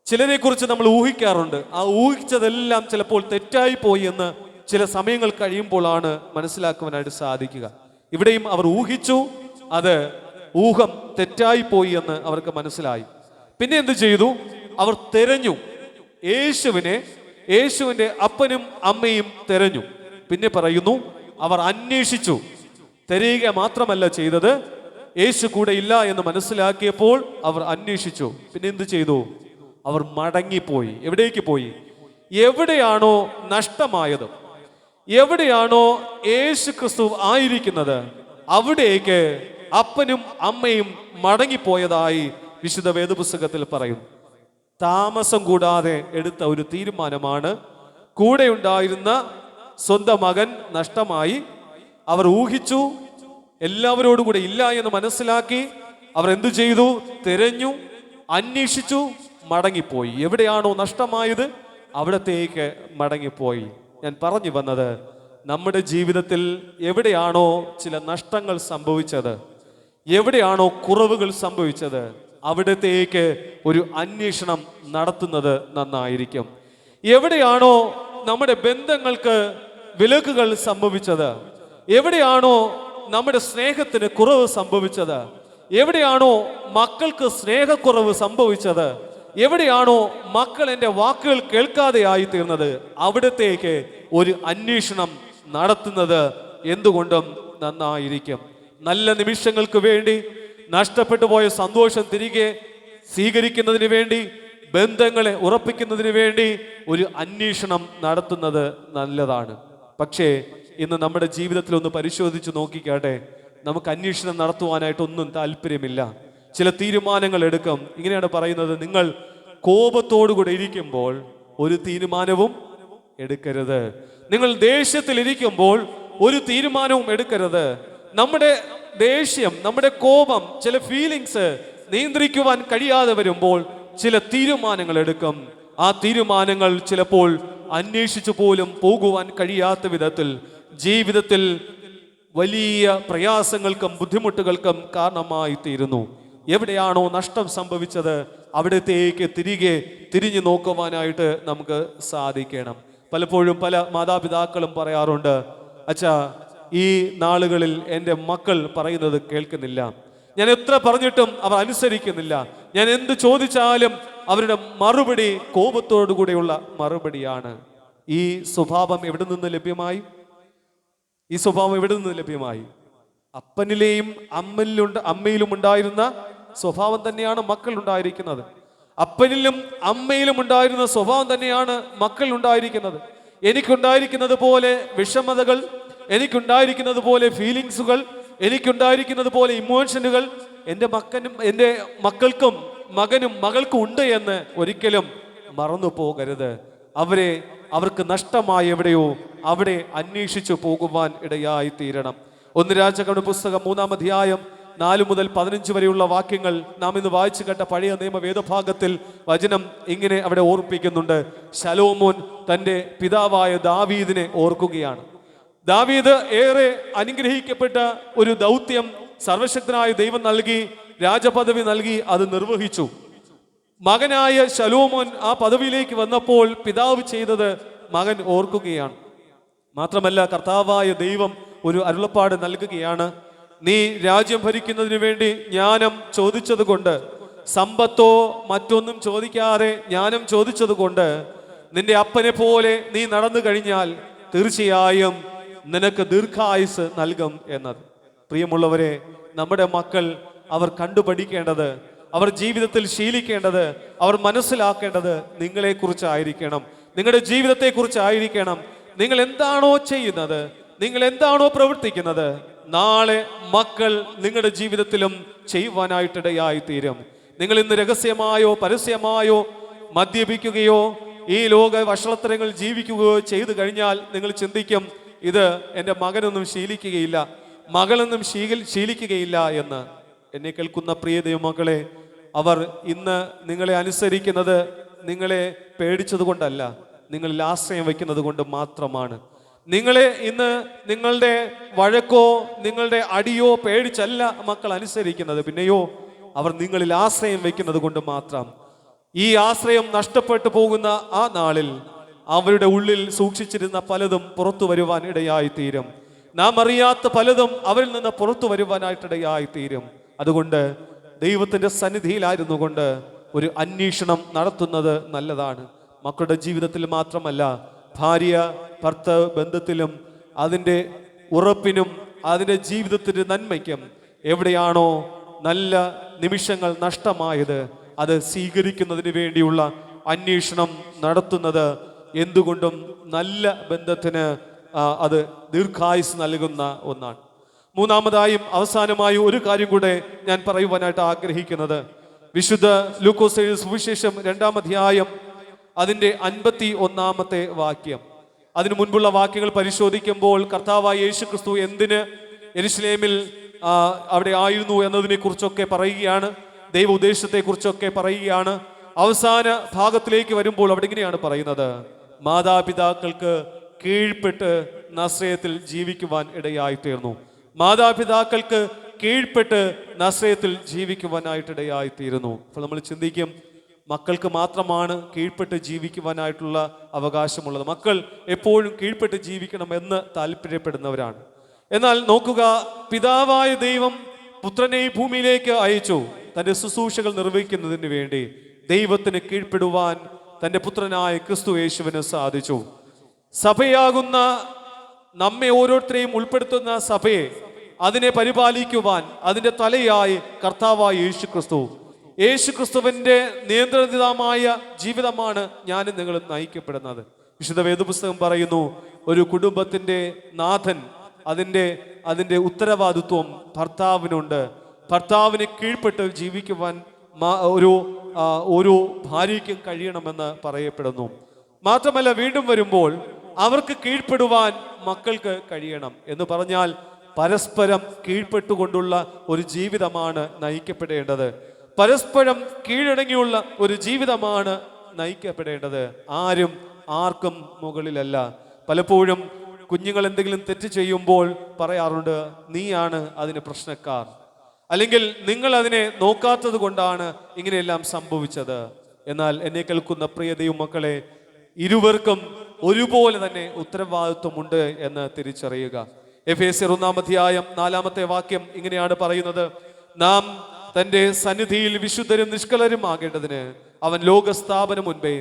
ചിലരെ കുറിച്ച് നമ്മൾ ഊഹിക്കാറുണ്ട്, ആ ഊഹിച്ചതെല്ലാം ചിലപ്പോൾ തെറ്റായി പോയി എന്ന് ചില സമയങ്ങൾ കഴിയുമ്പോഴാണ് മനസ്സിലാക്കുവാനായിട്ട് സാധിക്കുക. ഇവിടെയും അവർ ഊഹിച്ചു, അത് ഊഹം തെറ്റായി പോയി എന്ന് അവർക്ക് മനസ്സിലായി. പിന്നെ എന്ത് ചെയ്തു? അവർ തെരഞ്ഞു യേശുവിനെ. യേശുവിന്റെ അപ്പനും അമ്മയും തെരഞ്ഞു. പിന്നെ പറയുന്നു, അവർ അന്വേഷിച്ചു. തെരയുക മാത്രമല്ല ചെയ്തത്, യേശു കൂടെ ഇല്ല എന്ന് മനസ്സിലാക്കിയപ്പോൾ അവർ അന്വേഷിച്ചു. പിന്നെ എന്ത് ചെയ്തു? അവർ മടങ്ങിപ്പോയി. എവിടേക്ക് പോയി? എവിടെയാണോ നഷ്ടമായത്, എവിടെയാണോ യേശു ക്രിസ്തു ആയിരിക്കുന്നത്, അവിടേക്ക് അപ്പനും അമ്മയും മടങ്ങിപ്പോയതായി വിശുദ്ധ വേദപുസ്തകത്തിൽ പറയുന്നു. താമസം കൂടാതെ എടുത്ത ഒരു തീരുമാനമാണ്. കൂടെ ഉണ്ടായിരുന്ന സ്വന്തം മകൻ നഷ്ടമായി. അവർ ഊഹിച്ചു, എല്ലാവരോടും കൂടെ ഇല്ല എന്ന് മനസ്സിലാക്കി. അവർ എന്തു ചെയ്തു? തിരഞ്ഞു, അന്വേഷിച്ചു, മടങ്ങിപ്പോയി. എവിടെയാണോ നഷ്ടമായത് അവിടത്തേക്ക് മടങ്ങിപ്പോയി. ഞാൻ പറഞ്ഞു വന്നത്, നമ്മുടെ ജീവിതത്തിൽ എവിടെയാണോ ചില നഷ്ടങ്ങൾ സംഭവിച്ചത്, എവിടെയാണോ കുറവുകൾ സംഭവിച്ചത്, അവിടത്തേക്ക് ഒരു അന്വേഷണം നടത്തുന്നത് നന്നായിരിക്കും. എവിടെയാണോ നമ്മുടെ ബന്ധങ്ങൾക്ക് വിലക്കുകൾ സംഭവിച്ചത്, എവിടെയാണോ നമ്മുടെ സ്നേഹത്തിന് കുറവ് സംഭവിച്ചത്, എവിടെയാണോ മക്കൾക്ക് സ്നേഹക്കുറവ് സംഭവിച്ചത്, എവിടെയാണോ മക്കൾ എൻ്റെ വാക്കുകൾ കേൾക്കാതെ ആയി തീർന്നത്, അവിടത്തേക്ക് ഒരു അന്വേഷണം നടത്തുന്നത് എന്തുകൊണ്ടും നന്നായിരിക്കും. നല്ല നിമിഷങ്ങൾക്ക് വേണ്ടി, നഷ്ടപ്പെട്ടു പോയ സന്തോഷം തിരികെ സ്വീകരിക്കുന്നതിന് വേണ്ടി, ബന്ധങ്ങളെ ഉറപ്പിക്കുന്നതിന് വേണ്ടി ഒരു അന്വേഷണം നടത്തുന്നത് നല്ലതാണ്. പക്ഷേ ഇന്ന് നമ്മുടെ ജീവിതത്തിൽ ഒന്ന് പരിശോധിച്ച് നോക്കിക്കാട്ടെ, നമുക്ക് അന്വേഷണം നടത്തുവാനായിട്ടൊന്നും താല്പര്യമില്ല. ചില തീരുമാനങ്ങൾ എടുക്കും. ഇങ്ങനെയാണ് പറയുന്നത്, നിങ്ങൾ കോപത്തോടുകൂടെ ഇരിക്കുമ്പോൾ ഒരു തീരുമാനവും എടുക്കരുത്. നിങ്ങൾ ദേഷ്യത്തിൽ ഇരിക്കുമ്പോൾ ഒരു തീരുമാനവും എടുക്കരുത്. നമ്മുടെ ദേഷ്യം, നമ്മുടെ കോപം, ചില ഫീലിങ്സ് നിയന്ത്രിക്കുവാൻ കഴിയാതെ വരുമ്പോൾ ചില തീരുമാനങ്ങൾ എടുക്കും. ആ തീരുമാനങ്ങൾ ചിലപ്പോൾ അന്വേഷിച്ചു പോലും പോകുവാൻ കഴിയാത്ത വിധത്തിൽ ജീവിതത്തിൽ വലിയ പ്രയാസങ്ങൾക്കും ബുദ്ധിമുട്ടുകൾക്കും കാരണമായി തീരുന്നു. എവിടെയാണോ നഷ്ടം സംഭവിച്ചത് അവിടത്തേക്ക് തിരിഞ്ഞു നോക്കുവാനായിട്ട് നമുക്ക് സാധിക്കണം. പലപ്പോഴും പല മാതാപിതാക്കളും പറയാറുണ്ട്, അച്ഛാ, ഈ നാളുകളിൽ എൻ്റെ മക്കൾ പറയുന്നത് കേൾക്കുന്നില്ല, ഞാൻ എത്ര പറഞ്ഞിട്ടും അവർ അനുസരിക്കുന്നില്ല, ഞാൻ എന്ത് ചോദിച്ചാലും അവരുടെ മറുപടി കോപത്തോടു കൂടെയുള്ള മറുപടിയാണ്. ഈ സ്വഭാവം എവിടെ നിന്ന് ലഭ്യമായി? ഈ സ്വഭാവം എവിടെ നിന്ന് ലഭ്യമായി? അപ്പനിലെയും അമ്മയിലും ഉണ്ടായിരുന്ന സ്വഭാവം തന്നെയാണ് മക്കൾ ഉണ്ടായിരിക്കുന്നത്. അപ്പനിലും അമ്മയിലും ഉണ്ടായിരുന്ന സ്വഭാവം തന്നെയാണ് മക്കൾ ഉണ്ടായിരിക്കുന്നത്. എനിക്കുണ്ടായിരിക്കുന്നത് പോലെ വിഷമതകൾ, എനിക്കുണ്ടായിരിക്കുന്നത് പോലെ ഫീലിങ്സുകൾ, എനിക്കുണ്ടായിരിക്കുന്നത് പോലെ ഇമോഷനുകൾ എൻ്റെ മക്കൾക്കും മകനും മകൾക്കും ഉണ്ട് എന്ന് ഒരിക്കലും മറന്നു പോകരുത്. അവർക്ക് നഷ്ടമായി എവിടെയോ അവിടെ അന്വേഷിച്ചു പോകുവാൻ ഇടയായി തീരണം. 1 രാജാക്കന്മാരുടെ പുസ്തകം 3-ാം അധ്യായം 4 മുതൽ 15 വരെയുള്ള വാക്യങ്ങൾ നാം ഇന്ന് വായിച്ചു കേട്ട പഴയ നിയമ വേദഭാഗത്തിൽ വചനം ഇങ്ങനെ അവിടെ ഓർപ്പിക്കുന്നുണ്ട്. ശലോമോൻ തൻ്റെ പിതാവായ ദാവീദിനെ ഓർക്കുകയാണ്. ദാവീദ് ഏറെ അനുഗ്രഹിക്കപ്പെട്ട ഒരു ദൗത്യം സർവശക്തനായ ദൈവം നൽകി, രാജപദവി നൽകി, അത് നിർവഹിച്ചു. മകനായ ശലോമോൻ ആ പദവിയിലേക്ക് വന്നപ്പോൾ പിതാവ് ചെയ്തത് മകൻ ഓർക്കുകയാണ്. മാത്രമല്ല കർത്താവായ ദൈവം ഒരു അരുളപ്പാട് നൽകുകയാണ്. നീ രാജ്യം ഭരിക്കുന്നതിന് വേണ്ടി ജ്ഞാനം ചോദിച്ചത് കൊണ്ട്, സമ്പത്തോ മറ്റൊന്നും ചോദിക്കാതെ ജ്ഞാനം ചോദിച്ചത് കൊണ്ട് നിന്റെ അപ്പനെ പോലെ നീ നടന്നു കഴിഞ്ഞാൽ തീർച്ചയായും നിനക്ക് ദീർഘായുസ് നൽകും എന്നത്. പ്രിയമുള്ളവരെ, നമ്മുടെ മക്കൾ അവർ കണ്ടുപഠിക്കേണ്ടത്, അവർ ജീവിതത്തിൽ ശീലിക്കേണ്ടത്, അവർ മനസ്സിലാക്കേണ്ടത് നിങ്ങളെക്കുറിച്ചായിരിക്കണം, നിങ്ങളുടെ ജീവിതത്തെക്കുറിച്ചായിരിക്കണം. നിങ്ങൾ എന്താണോ ചെയ്യുന്നത്, നിങ്ങൾ എന്താണോ പ്രവർത്തിക്കുന്നത്, നാളെ മക്കൾ നിങ്ങളുടെ ജീവിതത്തിലും ചെയ്യുവാനായിട്ടിടയായി തീരും. നിങ്ങൾ ഇന്ന് രഹസ്യമായോ പരസ്യമായോ മദ്യപിക്കുകയോ ഈ ലോക വഷളത്തരങ്ങൾ ജീവിക്കുകയോ ചെയ്തു കഴിഞ്ഞാൽ നിങ്ങൾ ചിന്തിക്കും, ഇത് എൻ്റെ മകനൊന്നും ശീലിക്കുകയില്ല, മകളൊന്നും ശീലിക്കുകയില്ല എന്ന്. എന്നെ കേൾക്കുന്ന പ്രിയ ദൈവമക്കളെ, അവർ ഇന്ന് നിങ്ങളെ അനുസരിക്കുന്നത് നിങ്ങളെ പേടിച്ചത് കൊണ്ടല്ല, നിങ്ങളിൽ ആശ്രയം വയ്ക്കുന്നത് കൊണ്ട് മാത്രമാണ്. നിങ്ങളെ ഇന്ന് നിങ്ങളുടെ വഴക്കോ നിങ്ങളുടെ അടിയോ പേടിച്ചല്ല മക്കൾ അനുസരിക്കുന്നത്, പിന്നെയോ അവർ നിങ്ങളിൽ ആശ്രയം വയ്ക്കുന്നത് കൊണ്ട് മാത്രം. ഈ ആശ്രയം നഷ്ടപ്പെട്ടു പോകുന്ന ആ നാളിൽ അവരുടെ ഉള്ളിൽ സൂക്ഷിച്ചിരുന്ന പലതും പുറത്തു വരുവാൻ ഇടയായി തീരും. നാം അറിയാത്ത പലതും അവരിൽ നിന്ന് പുറത്തു വരുവാനായിട്ടിടയായി തീരും. അതുകൊണ്ട് ദൈവത്തിന്റെ സന്നിധിയിലായിരുന്നു കൊണ്ട് ഒരു അന്വേഷണം നടത്തുന്നത് നല്ലതാണ്. മക്കളുടെ ജീവിതത്തിൽ മാത്രമല്ല, ഭാര്യ ഭർത്താവ് ബന്ധത്തിലും അതിൻ്റെ ഉറപ്പിനും അതിൻ്റെ ജീവിതത്തിൻ്റെ നന്മയ്ക്കും എവിടെയാണോ നല്ല നിമിഷങ്ങൾ നഷ്ടമായത്, അത് സ്വീകരിക്കുന്നതിന് വേണ്ടിയുള്ള അന്വേഷണം നടത്തുന്നത് എന്തുകൊണ്ടും നല്ല ബന്ധത്തിന് അത് ദീർഘായുസ് നൽകുന്ന ഒന്നാണ്. മൂന്നാമതായും അവസാനമായും ഒരു കാര്യം കൂടെ ഞാൻ പറയുവാനായിട്ട് ആഗ്രഹിക്കുന്നത്, വിശുദ്ധ ലൂക്കോസ് എഴുതിയ സുവിശേഷം 2-ാം അധ്യായം അതിൻ്റെ 51-ാമത്തെ വാക്യം. അതിനു മുൻപുള്ള വാക്യങ്ങൾ പരിശോധിക്കുമ്പോൾ കർത്താവായ യേശു ക്രിസ്തു എന്തിന് യെരുശലേമിൽ അവിടെ ആയിരുന്നു എന്നതിനെ കുറിച്ചൊക്കെ പറയുകയാണ്, ദൈവ ഉദ്ദേശത്തെക്കുറിച്ചൊക്കെ പറയുകയാണ്. അവസാന ഭാഗത്തിലേക്ക് വരുമ്പോൾ അവിടെ ഇങ്ങനെയാണ് പറയുന്നത്, മാതാപിതാക്കൾക്ക് കീഴ്പ്പെട്ട് നസ്രയത്തിൽ ജീവിക്കുവാൻ ഇടയായി തീർന്നു. മാതാപിതാക്കൾക്ക് കീഴ്പ്പെട്ട് നസ്രയത്തിൽ ജീവിക്കുവാനായിട്ടിടയായി തീരുന്നു. അപ്പോൾ നമ്മൾ ചിന്തിക്കും, മക്കൾക്ക് മാത്രമാണ് കീഴ്പ്പെട്ട് ജീവിക്കുവാനായിട്ടുള്ള അവകാശമുള്ളത്. മക്കൾ എപ്പോഴും കീഴ്പ്പെട്ട് ജീവിക്കണമെന്ന് താല്പര്യപ്പെടുന്നവരാണ്. എന്നാൽ നോക്കുക, പിതാവായ ദൈവം പുത്രനെ ഭൂമിയിലേക്ക് അയച്ചു തൻ്റെ ശുശ്രൂഷകൾ നിർവഹിക്കുന്നതിന് വേണ്ടി. ദൈവത്തിന് കീഴ്പ്പെടുവാൻ തൻ്റെ പുത്രനായ ക്രിസ്തു യേശുവിന് സാധിച്ചു. സഭയാകുന്ന നമ്മെ ഓരോരുത്തരെയും ഉൾപ്പെടുത്തുന്ന സഭയെ, അതിനെ പരിപാലിക്കുവാൻ അതിൻ്റെ തലയായി കർത്താവായ യേശു ക്രിസ്തു, യേശു ക്രിസ്തുവിൻ്റെ നിയന്ത്രിതമായ ജീവിതമാണ് ഞാനും നിങ്ങളും നയിക്കപ്പെടുന്നത്. വിശുദ്ധ വേദപുസ്തകം പറയുന്നു, ഒരു കുടുംബത്തിൻ്റെ നാഥൻ, അതിൻ്റെ ഉത്തരവാദിത്വം ഭർത്താവിനുണ്ട്. ഭർത്താവിന് കീഴ്പ്പെട്ട് ജീവിക്കുവാൻ ഒരു ഭാര്യയ്ക്കും കഴിയണമെന്ന് പറയപ്പെടുന്നു. മാത്രമല്ല വീണ്ടും വരുമ്പോൾ അവർക്ക് കീഴ്പ്പെടുവാൻ മക്കൾക്ക് കഴിയണം എന്ന് പറഞ്ഞാൽ പരസ്പരം കീഴ്പ്പെട്ടുകൊണ്ടുള്ള ഒരു ജീവിതമാണ് നയിക്കപ്പെടേണ്ടത്. പരസ്പരം കീഴടങ്ങിയുള്ള ഒരു ജീവിതമാണ് നയിക്കപ്പെടേണ്ടത്. ആർക്കും മുകളിലല്ല. പലപ്പോഴും കുഞ്ഞുങ്ങൾ എന്തെങ്കിലും തെറ്റ് ചെയ്യുമ്പോൾ പറയാറുണ്ട്, നീയാണ് അതിന് പ്രശ്നക്കാർ, അല്ലെങ്കിൽ നിങ്ങൾ അതിനെ നോക്കാത്തത് കൊണ്ടാണ് ഇങ്ങനെയെല്ലാം സംഭവിച്ചത്. എന്നാൽ എന്നെ കേൾക്കുന്ന പ്രിയ ദൈവമക്കളെ, ഇരുവർക്കും ഒരുപോലെ തന്നെ ഉത്തരവാദിത്വമുണ്ട് എന്ന് തിരിച്ചറിയുക. എഫേസ്യർ 1-ാം അധ്യായം 4-ാമത്തെ വാക്യം ഇങ്ങനെയാണ് പറയുന്നത്, നാം തൻ്റെ സന്നിധിയിൽ വിശുദ്ധരും നിഷ്കളരും ആകേണ്ടതിന് അവൻ ലോകസ്ഥാപനം മുൻപേ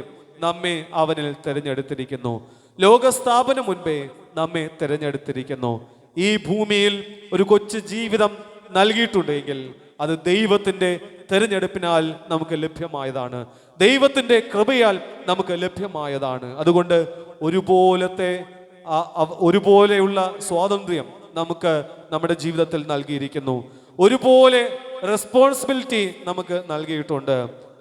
നമ്മെ അവനിൽ തിരഞ്ഞെടുത്തിരിക്കുന്നു. ലോകസ്ഥാപനം മുൻപേ നമ്മെ തിരഞ്ഞെടുത്തിരിക്കുന്നു. ഈ ഭൂമിയിൽ ഒരു കൊച്ചു ജീവിതം നൽകിയിട്ടുണ്ടെങ്കിൽ അത് ദൈവത്തിൻ്റെ തെരഞ്ഞെടുപ്പിനാൽ നമുക്ക് ലഭ്യമായതാണ്, ദൈവത്തിൻ്റെ കൃപയാൽ നമുക്ക് ലഭ്യമായതാണ്. അതുകൊണ്ട് ഒരുപോലെയുള്ള സ്വാതന്ത്ര്യം നമുക്ക് നമ്മുടെ ജീവിതത്തിൽ നൽകിയിരിക്കുന്നു. ഒരുപോലെ റെസ്പോൺസിബിലിറ്റി നമുക്ക് നൽകിയിട്ടുണ്ട്.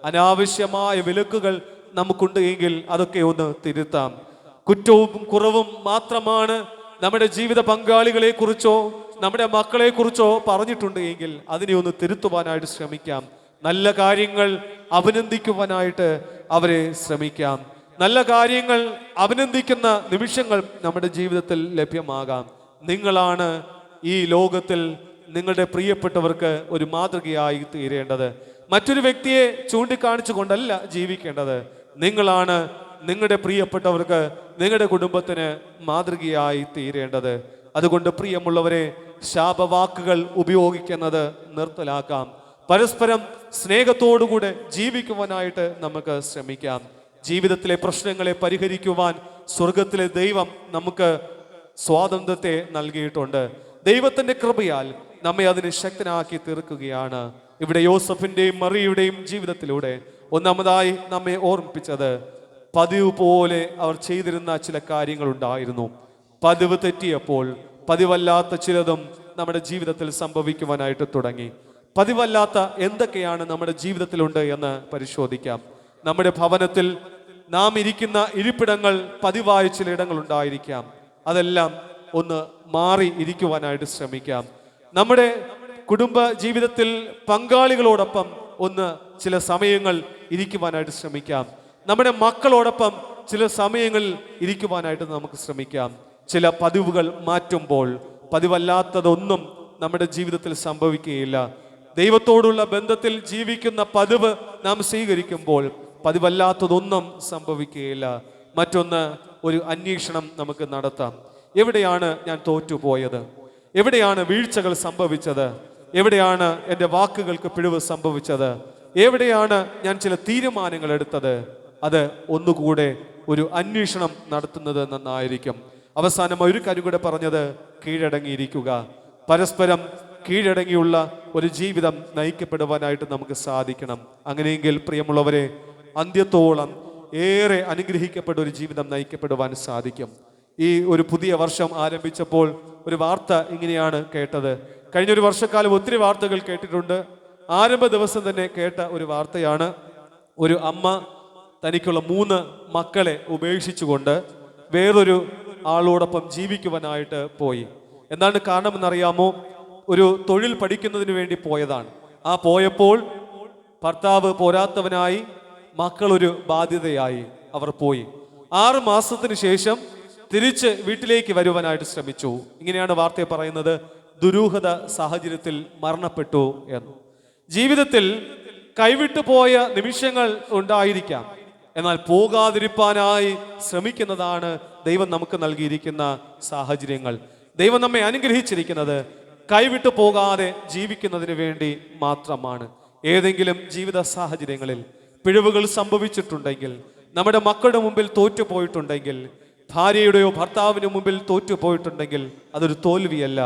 അനാവശ്യമായ വിലക്കുകൾ നമുക്കുണ്ട് എങ്കിൽ അതൊക്കെ ഒന്ന് തിരുത്താം. കുറ്റവും കുറവും മാത്രമാണ് നമ്മുടെ ജീവിത പങ്കാളികളെ കുറിച്ചോ നമ്മുടെ മക്കളെ കുറിച്ചോ പറഞ്ഞിട്ടുണ്ട് എങ്കിൽ അതിനെ ഒന്ന് തിരുത്തുവാനായിട്ട് ശ്രമിക്കാം. നല്ല കാര്യങ്ങൾ അഭിനന്ദിക്കുവാനായിട്ട് അവരെ ശ്രമിക്കാം. നല്ല കാര്യങ്ങൾ അഭിനന്ദിക്കുന്ന നിമിഷങ്ങൾ നമ്മുടെ ജീവിതത്തിൽ ലഭ്യമാകാം. നിങ്ങളാണ് ഈ ലോകത്തിൽ നിങ്ങളുടെ പ്രിയപ്പെട്ടവർക്ക് ഒരു മാതൃകയായി തീരേണ്ടത്. മറ്റൊരു വ്യക്തിയെ ചൂണ്ടിക്കാണിച്ചു കൊണ്ടല്ല ജീവിക്കേണ്ടത്. നിങ്ങളാണ് നിങ്ങളുടെ പ്രിയപ്പെട്ടവർക്ക്, നിങ്ങളുടെ കുടുംബത്തിന് മാതൃകയായി തീരേണ്ടത്. അതുകൊണ്ട് പ്രിയമുള്ളവരെ, ശാപവാക്കുകൾ ഉപയോഗിക്കുന്നത് നിർത്തലാക്കാം. പരസ്പരം സ്നേഹത്തോടുകൂടെ ജീവിക്കുവാനായിട്ട് നമുക്ക് ശ്രമിക്കാം. ജീവിതത്തിലെ പ്രശ്നങ്ങളെ പരിഹരിക്കുവാൻ സ്വർഗത്തിലെ ദൈവം നമുക്ക് സ്വാതന്ത്ര്യത്തെ നൽകിയിട്ടുണ്ട്. ദൈവത്തിന്റെ കൃപയാൽ നമ്മെ അതിന് ശക്തനാക്കി തീർക്കുകയാണ്. ഇവിടെ യോസഫിന്റെയും മറിയയുടെയും ജീവിതത്തിലൂടെ ഒന്നാമതായി നമ്മെ ഓർമ്മിപ്പിച്ചത് പതിവ് പോലെ അവർ ചെയ്തിരുന്ന ചില കാര്യങ്ങളുണ്ടായിരുന്നു. പതിവ് തെറ്റിയപ്പോൾ പതിവല്ലാത്ത ചിലതും നമ്മുടെ ജീവിതത്തിൽ സംഭവിക്കുവാനായിട്ട് തുടങ്ങി. പതിവല്ലാത്ത എന്തൊക്കെയാണ് നമ്മുടെ ജീവിതത്തിലുണ്ട് എന്ന് പരിശോധിക്കാം. നമ്മുടെ ഭവനത്തിൽ നാം ഇരിക്കുന്ന ഇരിപ്പിടങ്ങൾ പതിവായ ചിലയിടങ്ങൾ ഉണ്ടായിരിക്കാം. അതെല്ലാം ഒന്ന് മാറി ഇരിക്കുവാനായിട്ട് ശ്രമിക്കാം. നമ്മുടെ കുടുംബ ജീവിതത്തിൽ പങ്കാളികളോടൊപ്പം ഒന്ന് ചില സമയങ്ങൾ ഇരിക്കുവാനായിട്ട് ശ്രമിക്കാം. നമ്മുടെ മക്കളോടൊപ്പം ചില സമയങ്ങളിൽ ഇരിക്കുവാനായിട്ട് നമുക്ക് ശ്രമിക്കാം. ചില പതിവുകൾ മാറ്റുമ്പോൾ പതിവല്ലാത്തതൊന്നും നമ്മുടെ ജീവിതത്തിൽ സംഭവിക്കുകയില്ല. ദൈവത്തോടുള്ള ബന്ധത്തിൽ ജീവിക്കുന്ന പതിവ് നാം സ്വീകരിക്കുമ്പോൾ പതിവല്ലാത്തതൊന്നും സംഭവിക്കുകയില്ല. മറ്റൊന്ന്, ഒരു അന്വേഷണം നമുക്ക് നടത്താം. എവിടെയാണ് ഞാൻ തോറ്റുപോയത്? എവിടെയാണ് വീഴ്ചകൾ സംഭവിച്ചത്? എവിടെയാണ് എൻ്റെ വാക്കുകൾക്ക് പിഴവ് സംഭവിച്ചത്? എവിടെയാണ് ഞാൻ ചില തീരുമാനങ്ങൾ എടുത്തത്? അത് ഒന്നുകൂടെ ഒരു അന്വേഷണം നടത്തുന്നത് നന്നായിരിക്കും. അവസാനം ഒരു കാര്യം കൂടെ പറഞ്ഞത്, കീഴടങ്ങിയിരിക്കുക. പരസ്പരം കീഴടങ്ങിയുള്ള ഒരു ജീവിതം നയിക്കപ്പെടുവാനായിട്ട് നമുക്ക് സാധിക്കണം. അങ്ങനെയെങ്കിൽ പ്രിയമുള്ളവരെ, അന്ത്യത്തോളം ഏറെ അനുഗ്രഹിക്കപ്പെട്ട ഒരു ജീവിതം നയിക്കപ്പെടുവാൻ സാധിക്കും. ഈ ഒരു പുതിയ വർഷം ആരംഭിച്ചപ്പോൾ ഒരു വാർത്ത ഇങ്ങനെയാണ് കേട്ടത്. കഴിഞ്ഞൊരു വർഷക്കാലം ഒത്തിരി വാർത്തകൾ കേട്ടിട്ടുണ്ട്. ആരംഭ ദിവസം തന്നെ കേട്ട ഒരു വാർത്തയാണ്, ഒരു അമ്മ തനിക്കുള്ള 3 മക്കളെ ഉപേക്ഷിച്ചുകൊണ്ട് വേറൊരു ആളോടൊപ്പം ജീവിക്കുവാനായിട്ട് പോയി. എന്താണ് കാരണമെന്നറിയാമോ? ഒരു തൊഴിൽ പഠിക്കുന്നതിന് വേണ്ടി പോയതാണ്. ആ പോയപ്പോൾ ഭർത്താവ് പോരാത്തവനായി, മക്കളൊരു ബാധ്യതയായി. അവർ പോയി 6 മാസത്തിന് ശേഷം തിരിച്ച് വീട്ടിലേക്ക് വരുവാനായിട്ട് ശ്രമിച്ചു. ഇങ്ങനെയാണ് വാർത്തയെ പറയുന്നത്, ദുരൂഹത സാഹചര്യത്തിൽ മരണപ്പെട്ടു എന്ന്. ജീവിതത്തിൽ കൈവിട്ടു പോയ നിമിഷങ്ങൾ ഉണ്ടായിരിക്കാം. എന്നാൽ പോകാതിരിപ്പാനായി ശ്രമിക്കുന്നതാണ് ദൈവം നമുക്ക് നൽകിയിരിക്കുന്ന സാഹചര്യങ്ങൾ. ദൈവം നമ്മെ അനുഗ്രഹിച്ചിരിക്കുന്നത് കൈവിട്ടു പോകാതെ ജീവിക്കുന്നതിന് വേണ്ടി മാത്രമാണ്. ഏതെങ്കിലും ജീവിത സാഹചര്യങ്ങളിൽ പിഴവുകൾ സംഭവിച്ചിട്ടുണ്ടെങ്കിൽ, നമ്മുടെ മക്കളുടെ മുമ്പിൽ തോറ്റുപോയിട്ടുണ്ടെങ്കിൽ, ഭാര്യയുടെയോ ഭർത്താവിന് മുമ്പിൽ തോറ്റുപോയിട്ടുണ്ടെങ്കിൽ അതൊരു തോൽവിയല്ല.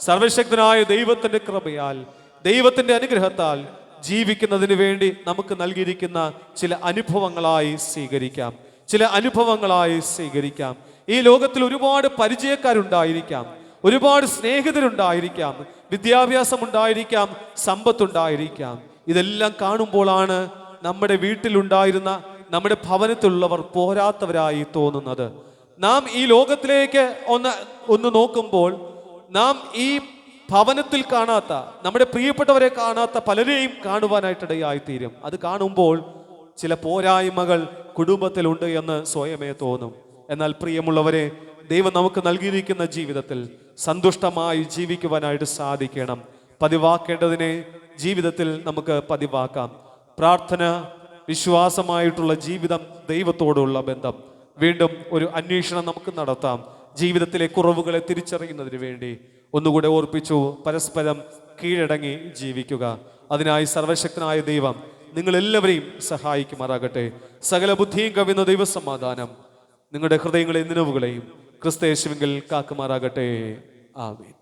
സർവശക്തനായ ദൈവത്തിന്റെ കൃപയാൽ, ദൈവത്തിന്റെ അനുഗ്രഹത്താൽ ജീവിക്കുന്നതിന് വേണ്ടി നമുക്ക് നൽകിയിരിക്കുന്ന ചില അനുഭവങ്ങളായി സ്വീകരിക്കാം. ചില അനുഭവങ്ങളായി സ്വീകരിക്കാം. ഈ ലോകത്തിൽ ഒരുപാട് പരിചയക്കാരുണ്ടായിരിക്കാം, ഒരുപാട് സ്നേഹിതരുണ്ടായിരിക്കാം, വിദ്യാഭ്യാസം ഉണ്ടായിരിക്കാം, സമ്പത്തുണ്ടായിരിക്കാം. ഇതെല്ലാം കാണുമ്പോഴാണ് നമ്മുടെ വീട്ടിലുണ്ടായിരുന്ന, നമ്മുടെ ഭവനത്തിലുള്ളവർ പോരാത്തവരായി തോന്നുന്നത്. നാം ഈ ലോകത്തിലേക്ക് ഒന്ന് നോക്കുമ്പോൾ നാം ഈ ഭവനത്തിൽ കാണാത്ത, നമ്മുടെ പ്രിയപ്പെട്ടവരെ കാണാത്ത പലരെയും കാണുവാനായിട്ടിടയായിത്തീരും. അത് കാണുമ്പോൾ ചില പോരായ്മകൾ കുടുംബത്തിലുണ്ട് എന്ന് സ്വയമേ തോന്നും. എന്നാൽ പ്രിയമുള്ളവരെ, ദൈവം നമുക്ക് നൽകിയിരിക്കുന്ന ജീവിതത്തിൽ സന്തുഷ്ടമായി ജീവിക്കുവാനായിട്ട് സാധിക്കണം. പതിവാക്കേണ്ടതിനെ ജീവിതത്തിൽ നമുക്ക് പതിവാക്കാം. പ്രാർത്ഥന, വിശ്വാസമായിട്ടുള്ള ജീവിതം, ദൈവത്തോടുള്ള ബന്ധം. വീണ്ടും ഒരു അന്വേഷണം നമുക്ക് നടത്താം. ജീവിതത്തിലെ കുറവുകളെ തിരിച്ചറിയുന്നതിന് വേണ്ടി ഒന്നുകൂടെ ഓർപ്പിച്ചു, പരസ്പരം കീഴടങ്ങി ജീവിക്കുക. അതിനായി സർവശക്തനായ ദൈവം നിങ്ങളെല്ലാവരെയും സഹായിക്കുമാറാകട്ടെ. സകല ബുദ്ധിയും കവിയുന്ന ദൈവസമാധാനം നിങ്ങളുടെ ഹൃദയങ്ങളെയും നിലവുകളെയും ക്രിസ്തുയേശുവിൽ കാക്കുമാറാകട്ടെ. ആമേൻ.